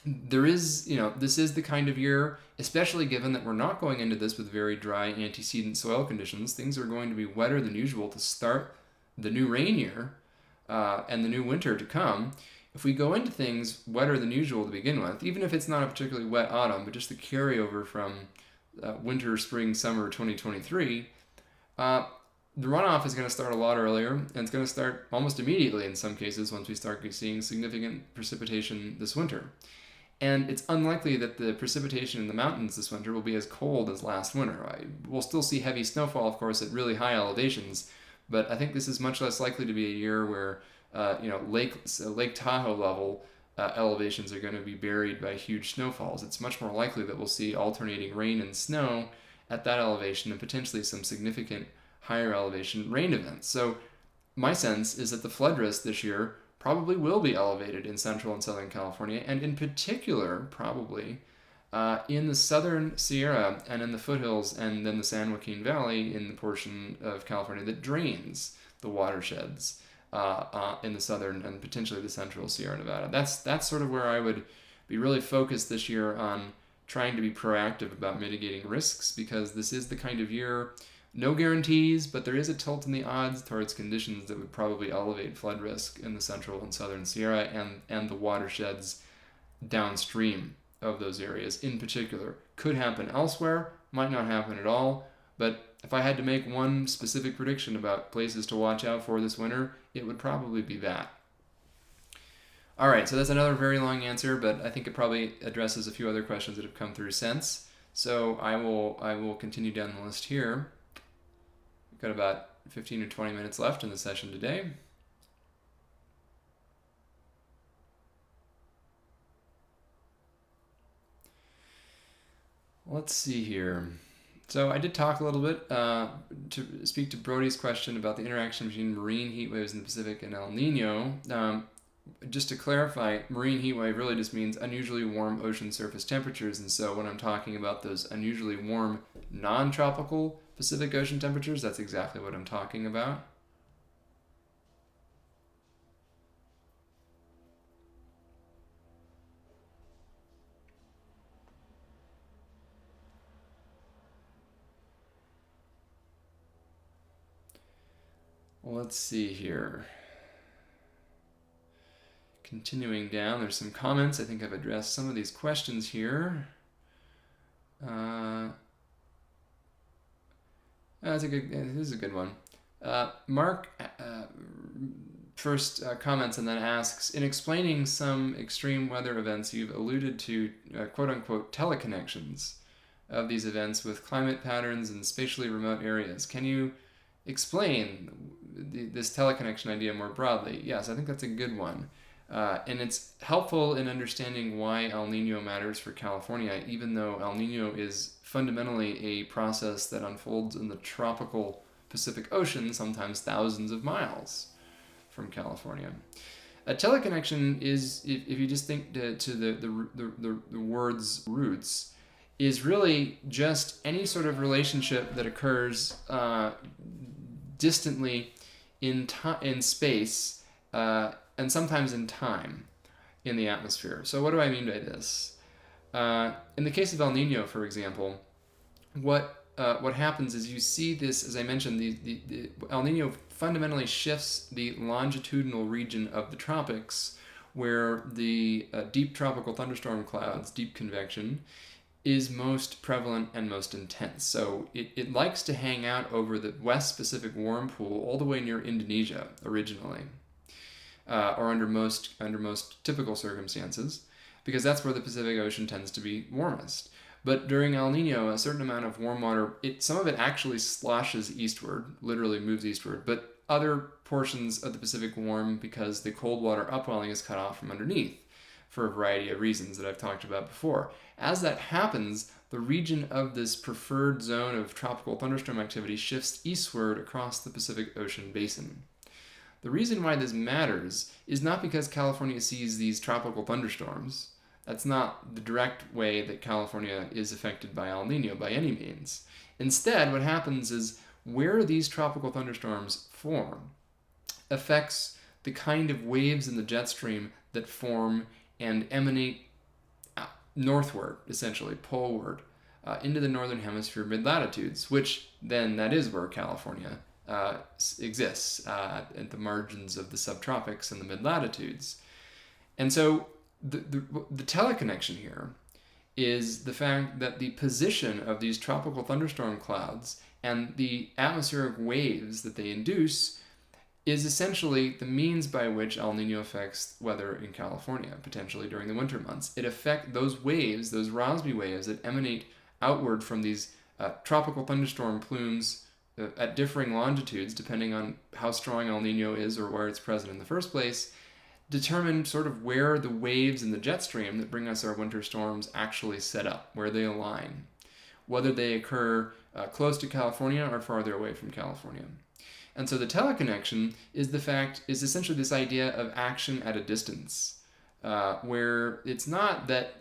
there is, this is the kind of year, especially given that we're not going into this with very dry antecedent soil conditions. Things are going to be wetter than usual to start the new rain year and the new winter to come. If we go into things wetter than usual to begin with, even if it's not a particularly wet autumn, but just the carryover from winter, spring, summer 2023, the runoff is going to start a lot earlier, and it's going to start almost immediately in some cases once we start seeing significant precipitation this winter. And it's unlikely that the precipitation in the mountains this winter will be as cold as last winter. We'll still see heavy snowfall, of course, at really high elevations, but I think this is much less likely to be a year where Lake Tahoe level elevations are going to be buried by huge snowfalls. It's much more likely that we'll see alternating rain and snow at that elevation and potentially some significant higher elevation rain events. So my sense is that the flood risk this year probably will be elevated in central and southern California, and in particular probably in the southern Sierra and in the foothills and then the San Joaquin Valley in the portion of California that drains the watersheds in the southern and potentially the central Sierra Nevada. That's sort of where I would be really focused this year on trying to be proactive about mitigating risks, because this is the kind of year, no guarantees, but there is a tilt in the odds towards conditions that would probably elevate flood risk in the central and southern Sierra and the watersheds downstream of those areas in particular. Could happen elsewhere, might not happen at all, but if I had to make one specific prediction about places to watch out for this winter, it would probably be that. All right, so that's another very long answer, but I think it probably addresses a few other questions that have come through since. So I will continue down the list here. We've got about 15 or 20 minutes left in the session today. Let's see here. So I did talk a little bit to speak to Brody's question about the interaction between marine heat waves in the Pacific and El Nino. Just to clarify, marine heat wave really just means unusually warm ocean surface temperatures, and so when I'm talking about those unusually warm non-tropical Pacific Ocean temperatures, that's exactly what I'm talking about. Let's see here. Continuing down, there's some comments. I think I've addressed some of these questions here. This is a good one. Mark first comments and then asks, in explaining some extreme weather events, you've alluded to quote-unquote teleconnections of these events with climate patterns in spatially remote areas. Can you explain this teleconnection idea more broadly? Yes, I think that's a good one. And it's helpful in understanding why El Nino matters for California, even though El Nino is fundamentally a process that unfolds in the tropical Pacific Ocean, sometimes thousands of miles from California. A teleconnection is, if you just think to the word's roots, is really just any sort of relationship that occurs distantly in space and sometimes in time in the atmosphere. So what do I mean by this? In the case of El Nino, for example, what happens is you see this, as I mentioned, the El Nino fundamentally shifts the longitudinal region of the tropics, where the deep tropical thunderstorm clouds, deep convection, is most prevalent and most intense. So it likes to hang out over the West Pacific warm pool all the way near Indonesia originally, or under most typical circumstances, because that's where the Pacific Ocean tends to be warmest. But during El Nino, a certain amount of warm water, some of it actually sloshes eastward, literally moves eastward, but other portions of the Pacific warm because the cold water upwelling is cut off from underneath for a variety of reasons that I've talked about before. As that happens, the region of this preferred zone of tropical thunderstorm activity shifts eastward across the Pacific Ocean basin. The reason why this matters is not because California sees these tropical thunderstorms. That's not the direct way that California is affected by El Nino by any means. Instead, what happens is where these tropical thunderstorms form affects the kind of waves in the jet stream that form and emanate northward, essentially, poleward, into the northern hemisphere mid-latitudes, which then that is where California exists, at the margins of the subtropics and the mid-latitudes. And so the teleconnection here is the fact that the position of these tropical thunderstorm clouds and the atmospheric waves that they induce is essentially the means by which El Nino affects weather in California, potentially during the winter months. It affects those waves, those Rossby waves that emanate outward from these tropical thunderstorm plumes at differing longitudes, depending on how strong El Nino is or where it's present in the first place, determine sort of where the waves in the jet stream that bring us our winter storms actually set up, where they align, whether they occur close to California or farther away from California. And so the teleconnection is essentially this idea of action at a distance, where it's not that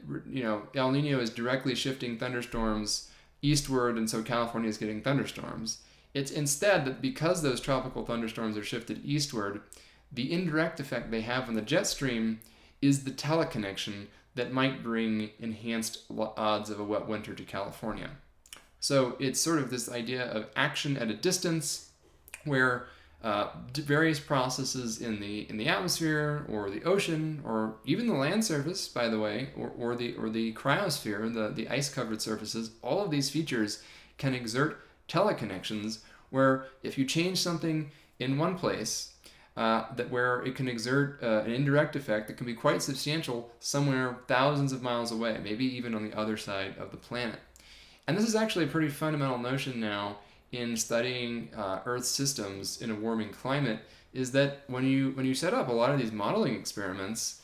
El Nino is directly shifting thunderstorms eastward and so California is getting thunderstorms. It's instead that because those tropical thunderstorms are shifted eastward, the indirect effect they have on the jet stream is the teleconnection that might bring enhanced odds of a wet winter to California. So it's sort of this idea of action at a distance, where various processes in the atmosphere or the ocean or even the land surface, by the way, or the cryosphere, the ice-covered surfaces, all of these features can exert teleconnections where if you change something in one place, where it can exert an indirect effect that can be quite substantial somewhere thousands of miles away, maybe even on the other side of the planet. And this is actually a pretty fundamental notion now in studying Earth systems in a warming climate, is that when you set up a lot of these modeling experiments,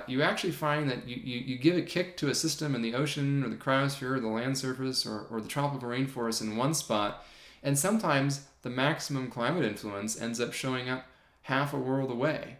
you actually find that you give a kick to a system in the ocean or the cryosphere or the land surface or the tropical rainforest in one spot, and sometimes the maximum climate influence ends up showing up half a world away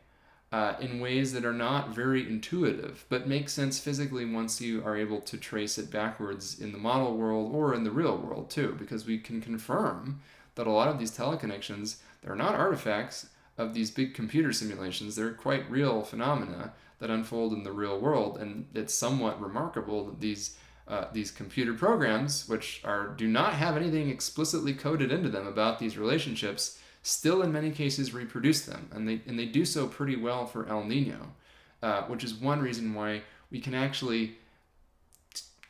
in ways that are not very intuitive, but make sense physically once you are able to trace it backwards in the model world or in the real world too, because we can confirm that a lot of these teleconnections, they're not artifacts of these big computer simulations. They're quite real phenomena that unfold in the real world, and it's somewhat remarkable that these computer programs, which do not have anything explicitly coded into them about these relationships, still in many cases reproduce them, and they do so pretty well for El Nino, which is one reason why we can actually,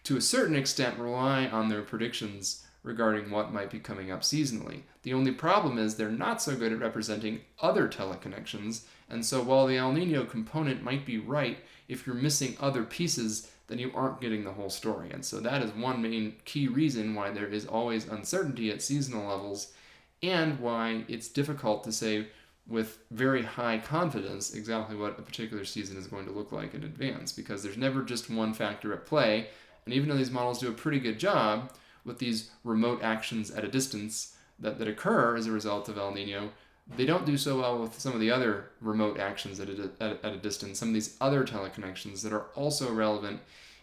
to a certain extent, rely on their predictions regarding what might be coming up seasonally. The only problem is they're not so good at representing other teleconnections, and so while the El Nino component might be right, if you're missing other pieces, then you aren't getting the whole story. And so that is one main key reason why there is always uncertainty at seasonal levels, and why it's difficult to say with very high confidence exactly what a particular season is going to look like in advance, because there's never just one factor at play. And even though these models do a pretty good job with these remote actions at a distance that occur as a result of El Nino, They don't do so well with some of the other remote actions at a distance, some of these other teleconnections that are also relevant,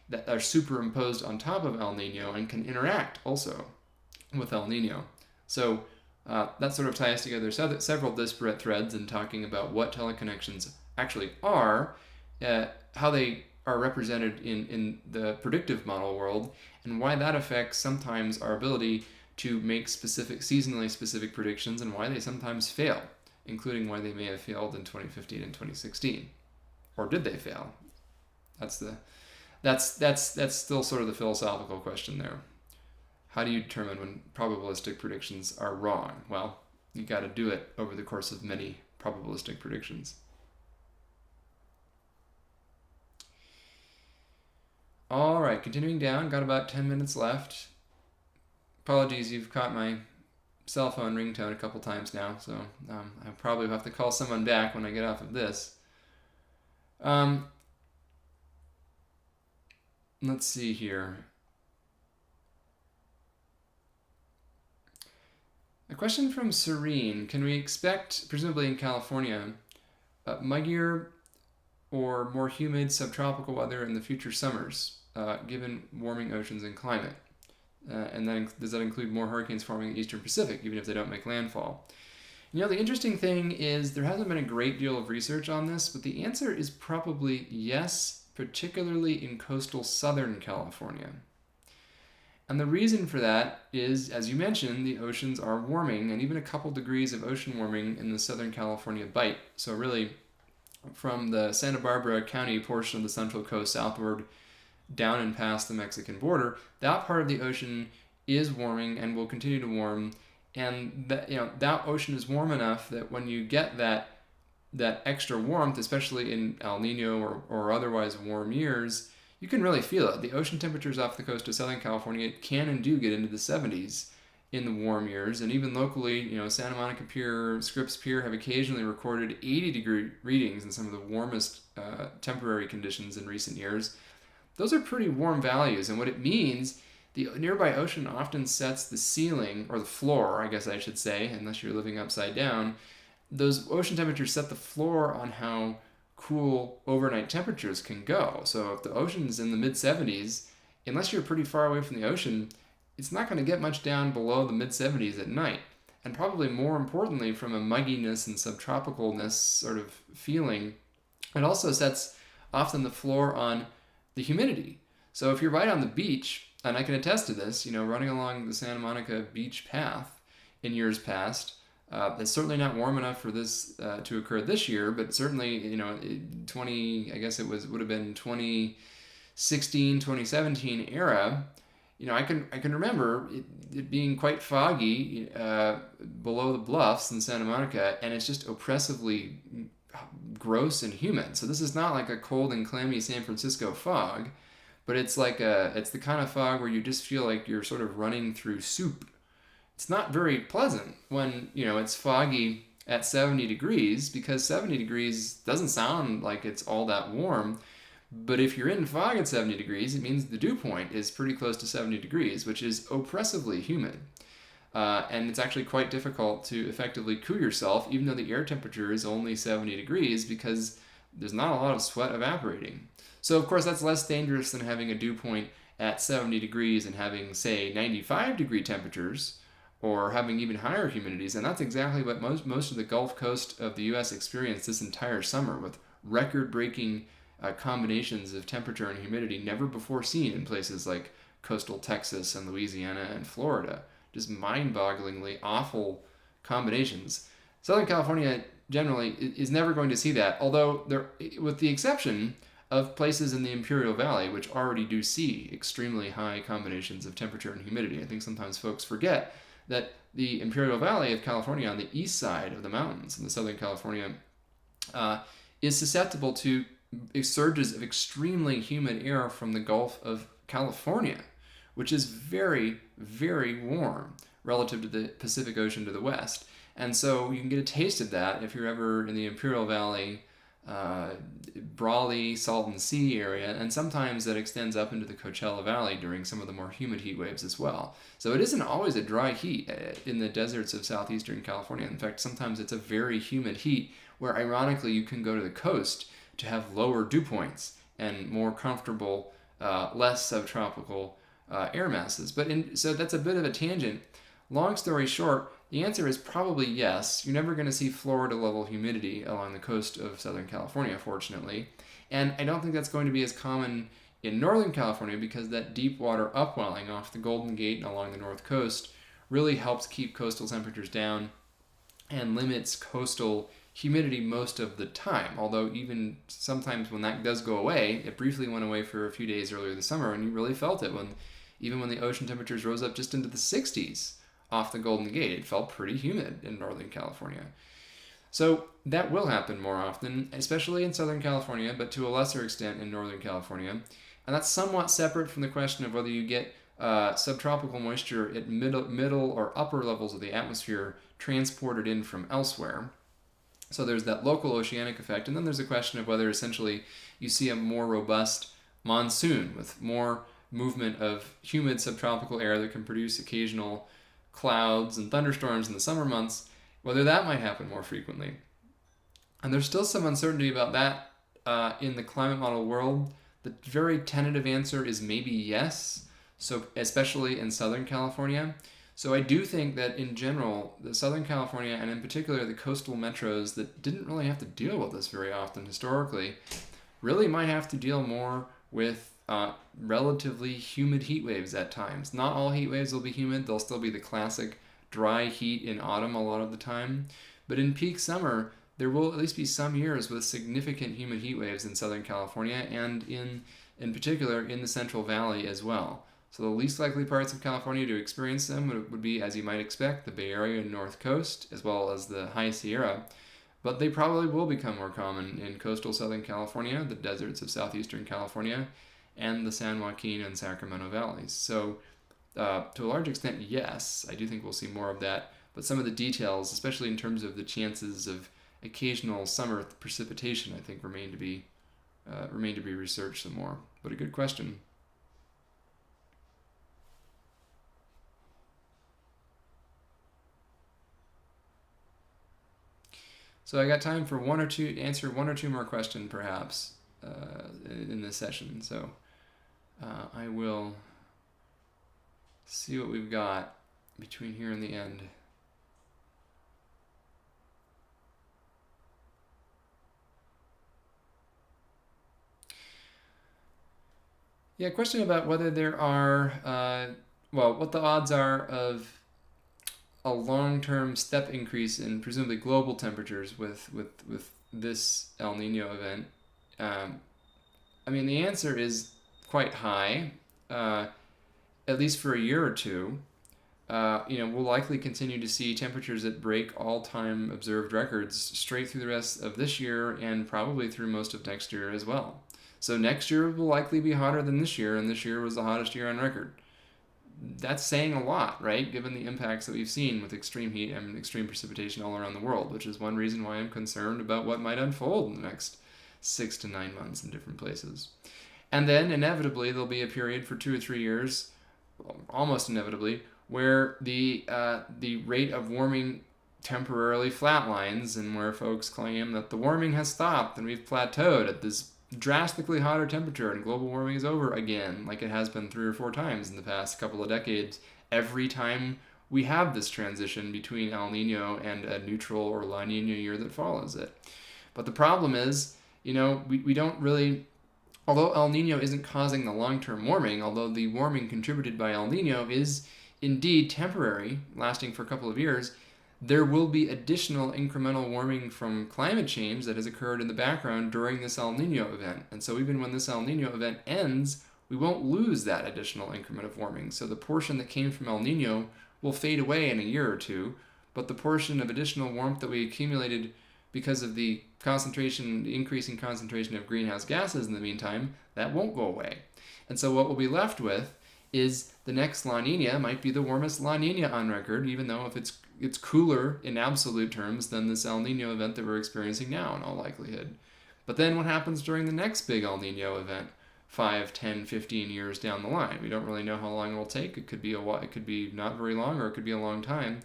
that are superimposed on top of El Nino and can interact also with El Nino. So that sort of ties together several disparate threads in talking about what teleconnections actually are, how they are represented in the predictive model world, and why that affects sometimes our ability to make seasonally specific predictions, and why they sometimes fail, including why they may have failed in 2015 and 2016. Or did they fail? That's still sort of the philosophical question there. How do you determine when probabilistic predictions are wrong? Well, you got to do it over the course of many probabilistic predictions. All right, continuing down, got about 10 minutes left. Apologies, you've caught my cell phone ringtone a couple times now, so I probably have to call someone back when I get off of this. Let's see here. A question from Serene. Can we expect, presumably in California, muggier or more humid subtropical weather in the future summers, given warming oceans and climate? And then does that include more hurricanes forming in the eastern Pacific, even if they don't make landfall? You know, the interesting thing is there hasn't been a great deal of research on this, but the answer is probably yes, particularly in coastal Southern California. And the reason for that is, as you mentioned, the oceans are warming, and even a couple degrees of ocean warming in the Southern California bight. So really, from the Santa Barbara County portion of the Central Coast southward down and past the Mexican border, that part of the ocean is warming and will continue to warm. And that ocean is warm enough that when you get that extra warmth, especially in El Nino or otherwise warm years, you can really feel it. The ocean temperatures off the coast of Southern California can and do get into the 70s in the warm years, and even locally, Santa Monica Pier, Scripps Pier have occasionally recorded 80-degree readings in some of the warmest temporary conditions in recent years. Those are pretty warm values, and what it means, the nearby ocean often sets the ceiling, or the floor, I guess I should say, unless you're living upside down. Those ocean temperatures set the floor on how cool overnight temperatures can go. So if the ocean's in the mid-70s, unless you're pretty far away from the ocean, it's not going to get much down below the mid-70s at night. And probably more importantly, from a mugginess and subtropicalness sort of feeling, it also sets often the floor on the humidity. So if you're right on the beach, and I can attest to this, running along the Santa Monica beach path in years past, it's certainly not warm enough for this to occur this year, but certainly, I guess it would have been 2016, 2017 era. I can remember it being quite foggy below the bluffs in Santa Monica, and it's just oppressively gross and humid. So this is not like a cold and clammy San Francisco fog, but it's the kind of fog where you just feel like you're sort of running through soup. It's not very pleasant when, it's foggy at 70 degrees, because 70 degrees doesn't sound like it's all that warm. But if you're in fog at 70 degrees, it means the dew point is pretty close to 70 degrees, which is oppressively humid. And it's actually quite difficult to effectively cool yourself, even though the air temperature is only 70 degrees, because there's not a lot of sweat evaporating. So, of course, that's less dangerous than having a dew point at 70 degrees and having, say, 95 degree temperatures, or having even higher humidities. And that's exactly what most of the Gulf Coast of the U.S. experienced this entire summer, with record-breaking combinations of temperature and humidity never before seen in places like coastal Texas and Louisiana and Florida. Just mind-bogglingly awful combinations. Southern California generally is never going to see that, although with the exception of places in the Imperial Valley, which already do see extremely high combinations of temperature and humidity. I think sometimes folks forget that the Imperial Valley of California, on the east side of the mountains in the Southern California, is susceptible to surges of extremely humid air from the Gulf of California, which is very, very warm relative to the Pacific Ocean to the west. And so you can get a taste of that if you're ever in the Imperial Valley Brawley, Salton Sea area, and sometimes that extends up into the Coachella Valley during some of the more humid heat waves as well. So it isn't always a dry heat in the deserts of southeastern California. In fact, sometimes it's a very humid heat where ironically you can go to the coast to have lower dew points and more comfortable, less subtropical air masses. So that's a bit of a tangent. Long story short, the answer is probably yes. You're never going to see Florida level humidity along the coast of Southern California, fortunately. And I don't think that's going to be as common in Northern California because that deep water upwelling off the Golden Gate and along the north coast really helps keep coastal temperatures down and limits coastal humidity most of the time. Although even sometimes when that does go away, it briefly went away for a few days earlier this summer, and you really felt it even when the ocean temperatures rose up just into the 60s off the Golden Gate. It felt pretty humid in Northern California. So that will happen more often, especially in Southern California, but to a lesser extent in Northern California. And that's somewhat separate from the question of whether you get subtropical moisture at middle or upper levels of the atmosphere transported in from elsewhere. So there's that local oceanic effect, and then there's a question of whether essentially you see a more robust monsoon with more movement of humid subtropical air that can produce occasional clouds and thunderstorms in the summer months, whether that might happen more frequently. And there's still some uncertainty about that in the climate model world. The very tentative answer is maybe yes, so especially in Southern California. So I do think that in general, the Southern California, and in particular the coastal metros that didn't really have to deal with this very often historically, really might have to deal more with relatively humid heat waves at times. Not all heat waves will be humid. They'll still be the classic dry heat in autumn a lot of the time. But in peak summer, there will at least be some years with significant humid heat waves in Southern California and in particular in the Central Valley as well. So the least likely parts of California to experience them would be, as you might expect, the Bay Area and North Coast, as well as the High Sierra. But they probably will become more common in coastal Southern California, the deserts of southeastern California, and the San Joaquin and Sacramento valleys. So to a large extent, yes, I do think we'll see more of that. But some of the details, especially in terms of the chances of occasional summer precipitation, I think remain to be researched some more. But a good question. So I got time for answer one or two more questions perhaps in this session. So I will see what we've got between here and the end. Yeah, question about whether there are, what the odds are of a long-term step increase in presumably global temperatures with this El Nino event. I mean, the answer is quite high, at least for a year or two. We'll likely continue to see temperatures that break all-time observed records straight through the rest of this year and probably through most of next year as well. So next year will likely be hotter than this year, and this year was the hottest year on record. That's saying a lot, right? Given the impacts that we've seen with extreme heat and extreme precipitation all around the world, which is one reason why I'm concerned about what might unfold in the next 6 to 9 months in different places. And then inevitably there'll be a period for 2 or 3 years, almost inevitably, where the rate of warming temporarily flatlines, and where folks claim that the warming has stopped and we've plateaued at this drastically hotter temperature and global warming is over again, like it has been 3 or 4 times in the past couple of decades, every time we have this transition between El Nino and a neutral or La Nina year that follows it. But the problem is, we don't really, although El Nino isn't causing the long-term warming, although the warming contributed by El Nino is indeed temporary, lasting for a couple of years, there will be additional incremental warming from climate change that has occurred in the background during this El Nino event. And so even when this El Nino event ends, we won't lose that additional increment of warming. So the portion that came from El Nino will fade away in a year or two, but the portion of additional warmth that we accumulated because of the increasing concentration of greenhouse gases in the meantime, that won't go away. And so what we'll be left with is the next La Nina might be the warmest La Nina on record, even though if it's cooler in absolute terms than this El Nino event that we're experiencing now in all likelihood. But then what happens during the next big El Nino event 5, 10, 15 years down the line? We don't really know how long it will take. It could be not very long, or it could be a long time.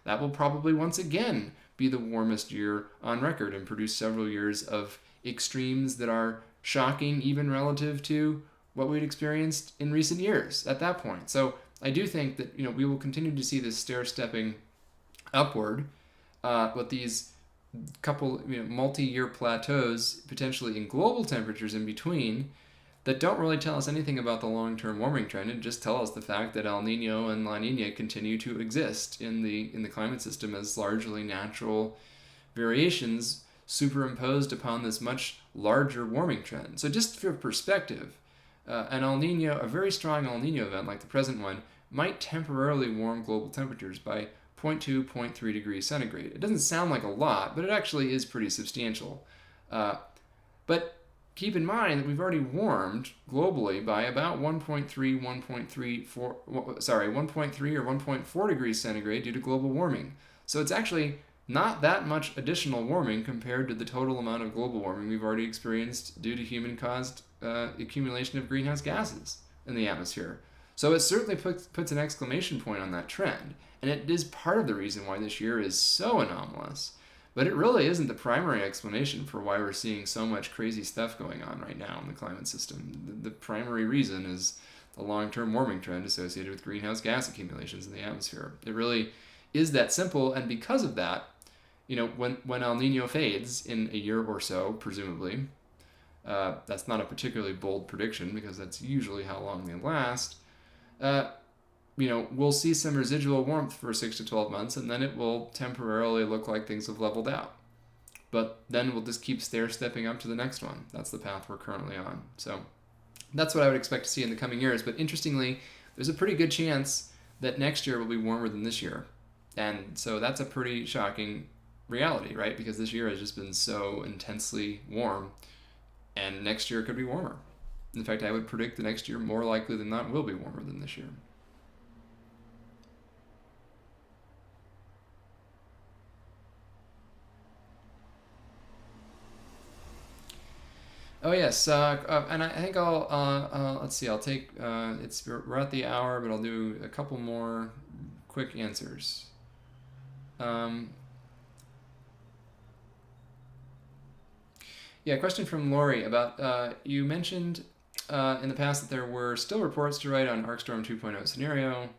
That will probably once again be the warmest year on record and produce several years of extremes that are shocking even relative to what we'd experienced in recent years at that point. So I do think that we will continue to see this stair-stepping upward with these couple multi-year plateaus potentially in global temperatures in between that don't really tell us anything about the long-term warming trend, and just tell us the fact that El Nino and La Nina continue to exist in the climate system as largely natural variations superimposed upon this much larger warming trend. So just for perspective, an El Nino, a very strong El Nino event like the present one, might temporarily warm global temperatures by 0.2, 0.3 degrees centigrade. It doesn't sound like a lot, but it actually is pretty substantial. But keep in mind that we've already warmed globally by about 1.3 or 1.4 degrees centigrade due to global warming. So it's actually not that much additional warming compared to the total amount of global warming we've already experienced due to human-caused accumulation of greenhouse gases in the atmosphere. So it certainly puts an exclamation point on that trend, and it is part of the reason why this year is so anomalous. But it really isn't the primary explanation for why we're seeing so much crazy stuff going on right now in the climate system. The primary reason is the long-term warming trend associated with greenhouse gas accumulations in the atmosphere. It really is that simple, and because of that, when El Nino fades in a year or so, presumably, that's not a particularly bold prediction because that's usually how long they last, we'll see some residual warmth for 6 to 12 months, and then it will temporarily look like things have leveled out. But then we'll just keep stair-stepping up to the next one. That's the path we're currently on. So that's what I would expect to see in the coming years. But interestingly, there's a pretty good chance that next year will be warmer than this year. And so that's a pretty shocking reality, right? Because this year has just been so intensely warm, and next year could be warmer. In fact, I would predict the next year more likely than not will be warmer than this year. Oh yes, and I think let's see. I'll take we're at the hour, but I'll do a couple more quick answers. Question from Lori about you mentioned in the past that there were still reports to write on ArcStorm 2.0 scenario.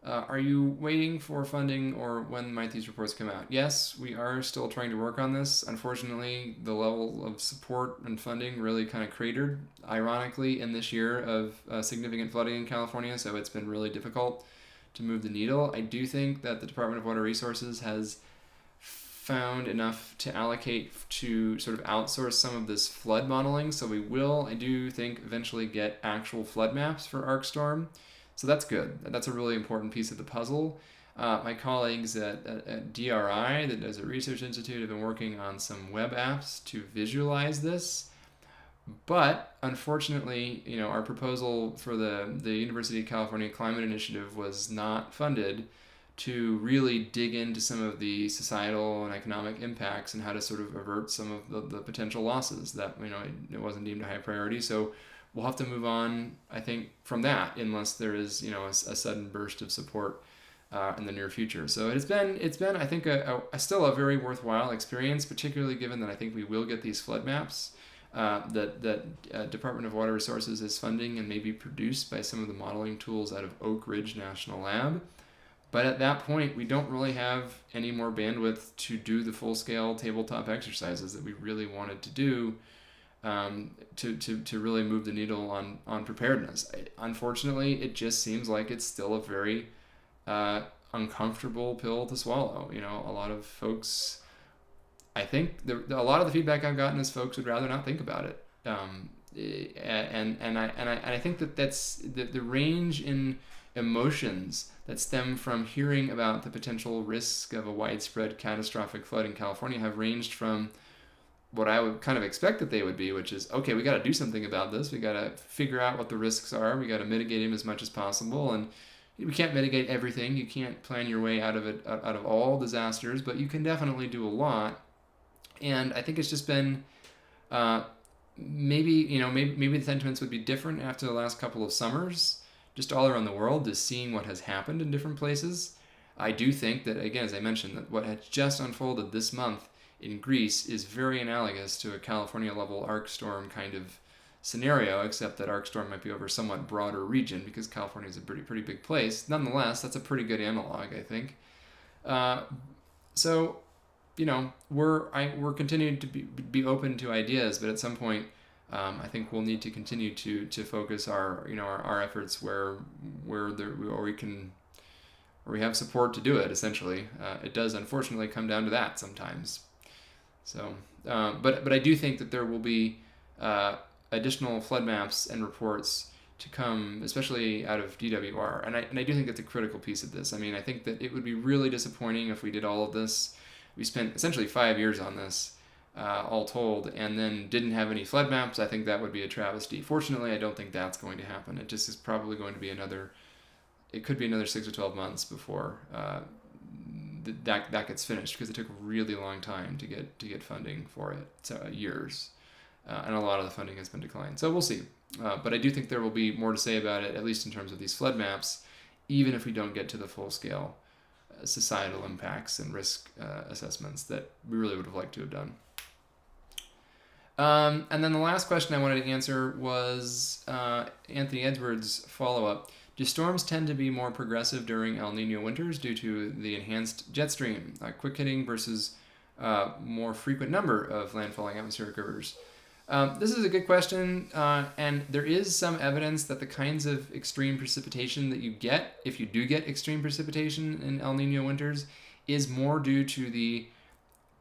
Are you waiting for funding, or when might these reports come out? Yes, we are still trying to work on this. Unfortunately, the level of support and funding really kind of cratered, ironically, in this year of significant flooding in California, so it's been really difficult to move the needle. I do think that the Department of Water Resources has found enough to allocate to sort of outsource some of this flood modeling, so we will, I do think, eventually get actual flood maps for ArcStorm. So that's good. That's a really important piece of the puzzle. My colleagues at DRI, the Desert Research Institute, have been working on some web apps to visualize this. But unfortunately, our proposal for the University of California Climate Initiative was not funded to really dig into some of the societal and economic impacts and how to sort of avert some of the potential losses that, it wasn't deemed a high priority. So we'll have to move on, I think, from that, unless there is, a sudden burst of support in the near future. So it's been, I think, still a very worthwhile experience, particularly given that I think we will get these flood maps that Department of Water Resources is funding and may be produced by some of the modeling tools out of Oak Ridge National Lab. But at that point, we don't really have any more bandwidth to do the full-scale tabletop exercises that we really wanted to do to really move the needle on preparedness. Unfortunately, it just seems like it's still a very uncomfortable pill to swallow. A lot of folks, I think a lot of the feedback I've gotten is folks would rather not think about it. And I think that's the range in emotions that stem from hearing about the potential risk of a widespread catastrophic flood in California have ranged from what I would kind of expect that they would be, which is, okay, we got to do something about this. We got to figure out what the risks are. We got to mitigate them as much as possible. And we can't mitigate everything. You can't plan your way out of it, out of all disasters, but you can definitely do a lot. And I think it's just been Maybe the sentiments would be different after the last couple of summers, just all around the world, just seeing what has happened in different places. I do think that, again, as I mentioned, that what had just unfolded this month in Greece is very analogous to a California level arc storm kind of scenario, except that arc storm might be over a somewhat broader region because California is a pretty big place. Nonetheless, that's a pretty good analog, I think. So, we're continuing to be open to ideas, but at some point, I think we'll need to continue to focus our efforts where we have support to do it. Essentially, it does unfortunately come down to that sometimes. So, but I do think that there will be additional flood maps and reports to come, especially out of DWR, and I do think that's a critical piece of this. I mean, I think that it would be really disappointing if we did all of this. We spent essentially 5 years on this, all told, and then didn't have any flood maps. I think that would be a travesty. Fortunately, I don't think that's going to happen. It just is probably going to be it could be another 6 or 12 months before that gets finished, because it took a really long time to get funding for it, so years, and a lot of the funding has been declined. So we'll see. But I do think there will be more to say about it, at least in terms of these flood maps, even if we don't get to the full-scale societal impacts and risk assessments that we really would have liked to have done. And then the last question I wanted to answer was Anthony Edwards' follow-up. Do storms tend to be more progressive during El Nino winters due to the enhanced jet stream, quick hitting versus more frequent number of landfalling atmospheric rivers? This is a good question, and there is some evidence that the kinds of extreme precipitation that you get, if you do get extreme precipitation in El Nino winters, is more due to the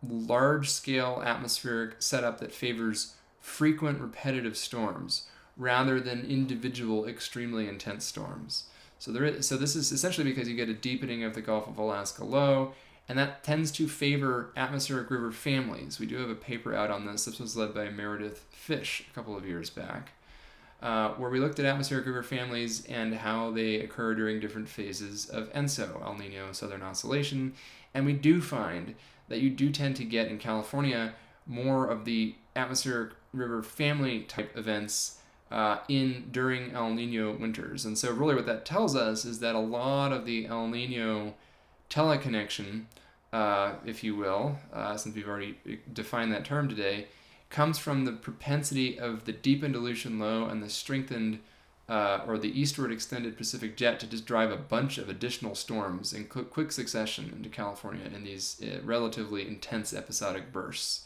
large-scale atmospheric setup that favors frequent repetitive storms rather than individual extremely intense storms. So this is essentially because you get a deepening of the Gulf of Alaska low, and that tends to favor atmospheric river families. We do have a paper out on this. This was led by Meredith Fish a couple of years back, where we looked at atmospheric river families and how they occur during different phases of ENSO, El Nino Southern Oscillation, and we do find that you do tend to get in California more of the atmospheric river family type events during El Nino winters. And so really what that tells us is that a lot of the El Nino teleconnection, if you will, since we've already defined that term today, comes from the propensity of the deepened dilution low and the strengthened or the eastward extended Pacific jet to just drive a bunch of additional storms in quick succession into California in these relatively intense episodic bursts.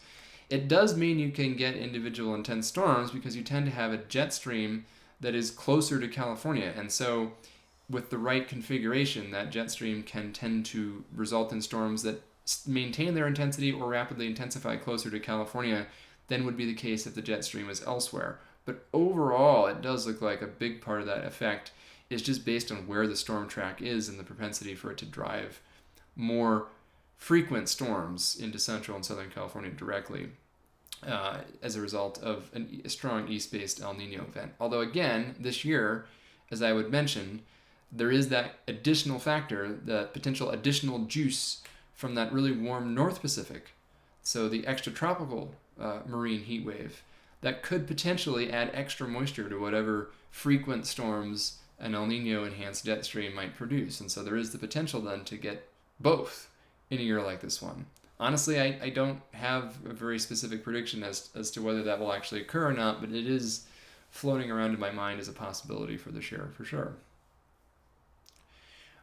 It does mean you can get individual intense storms because you tend to have a jet stream that is closer to California, and so with the right configuration, that jet stream can tend to result in storms that maintain their intensity or rapidly intensify closer to California than would be the case if the jet stream was elsewhere. But overall, it does look like a big part of that effect is just based on where the storm track is and the propensity for it to drive more frequent storms into central and southern California directly as a result of a strong east-based El Nino event. Although again, this year, as I would mention, there is that additional factor, the potential additional juice from that really warm North Pacific. So the extratropical marine heat wave that could potentially add extra moisture to whatever frequent storms an El Nino enhanced jet stream might produce. And so there is the potential then to get both in a year like this one. Honestly, I don't have a very specific prediction as to whether that will actually occur or not, but it is floating around in my mind as a possibility for this year, for sure.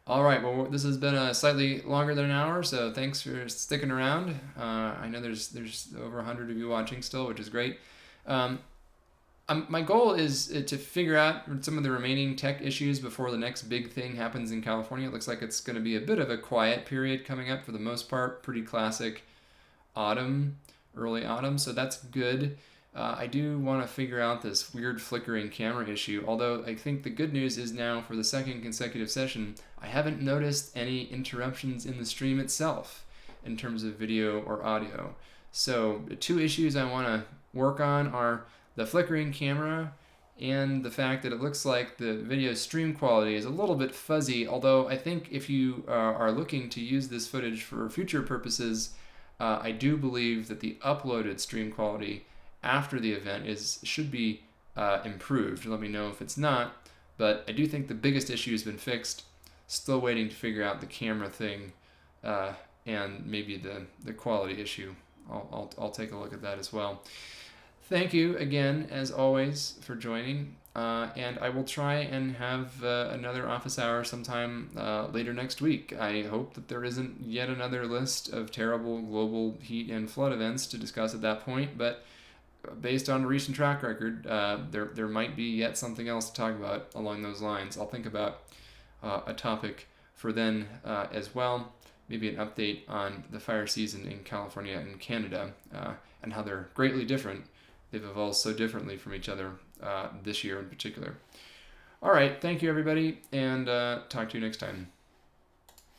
All right, well, this has been a slightly longer than an hour, so thanks for sticking around. I know there's over 100 of you watching still, which is great. My goal is to figure out some of the remaining tech issues before the next big thing happens in California. It looks like it's going to be a bit of a quiet period coming up for the most part, pretty classic autumn, early autumn, so that's good. I do want to figure out this weird flickering camera issue, although I think the good news is now for the second consecutive session, I haven't noticed any interruptions in the stream itself in terms of video or audio. So the two issues I want to work on are the flickering camera and the fact that it looks like the video stream quality is a little bit fuzzy, although I think if you are looking to use this footage for future purposes, I do believe that the uploaded stream quality after the event should be improved. Let me know if it's not, but I do think the biggest issue has been fixed. Still waiting to figure out the camera thing and maybe the quality issue. I'll take a look at that as well. Thank you again, as always, for joining. And I will try and have another office hour sometime later next week. I hope that there isn't yet another list of terrible global heat and flood events to discuss at that point, but based on a recent track record, there might be yet something else to talk about along those lines. I'll think about a topic for then as well, maybe an update on the fire season in California and Canada and how they're greatly different. They've evolved so differently from each other this year in particular. All right, thank you everybody, and talk to you next time.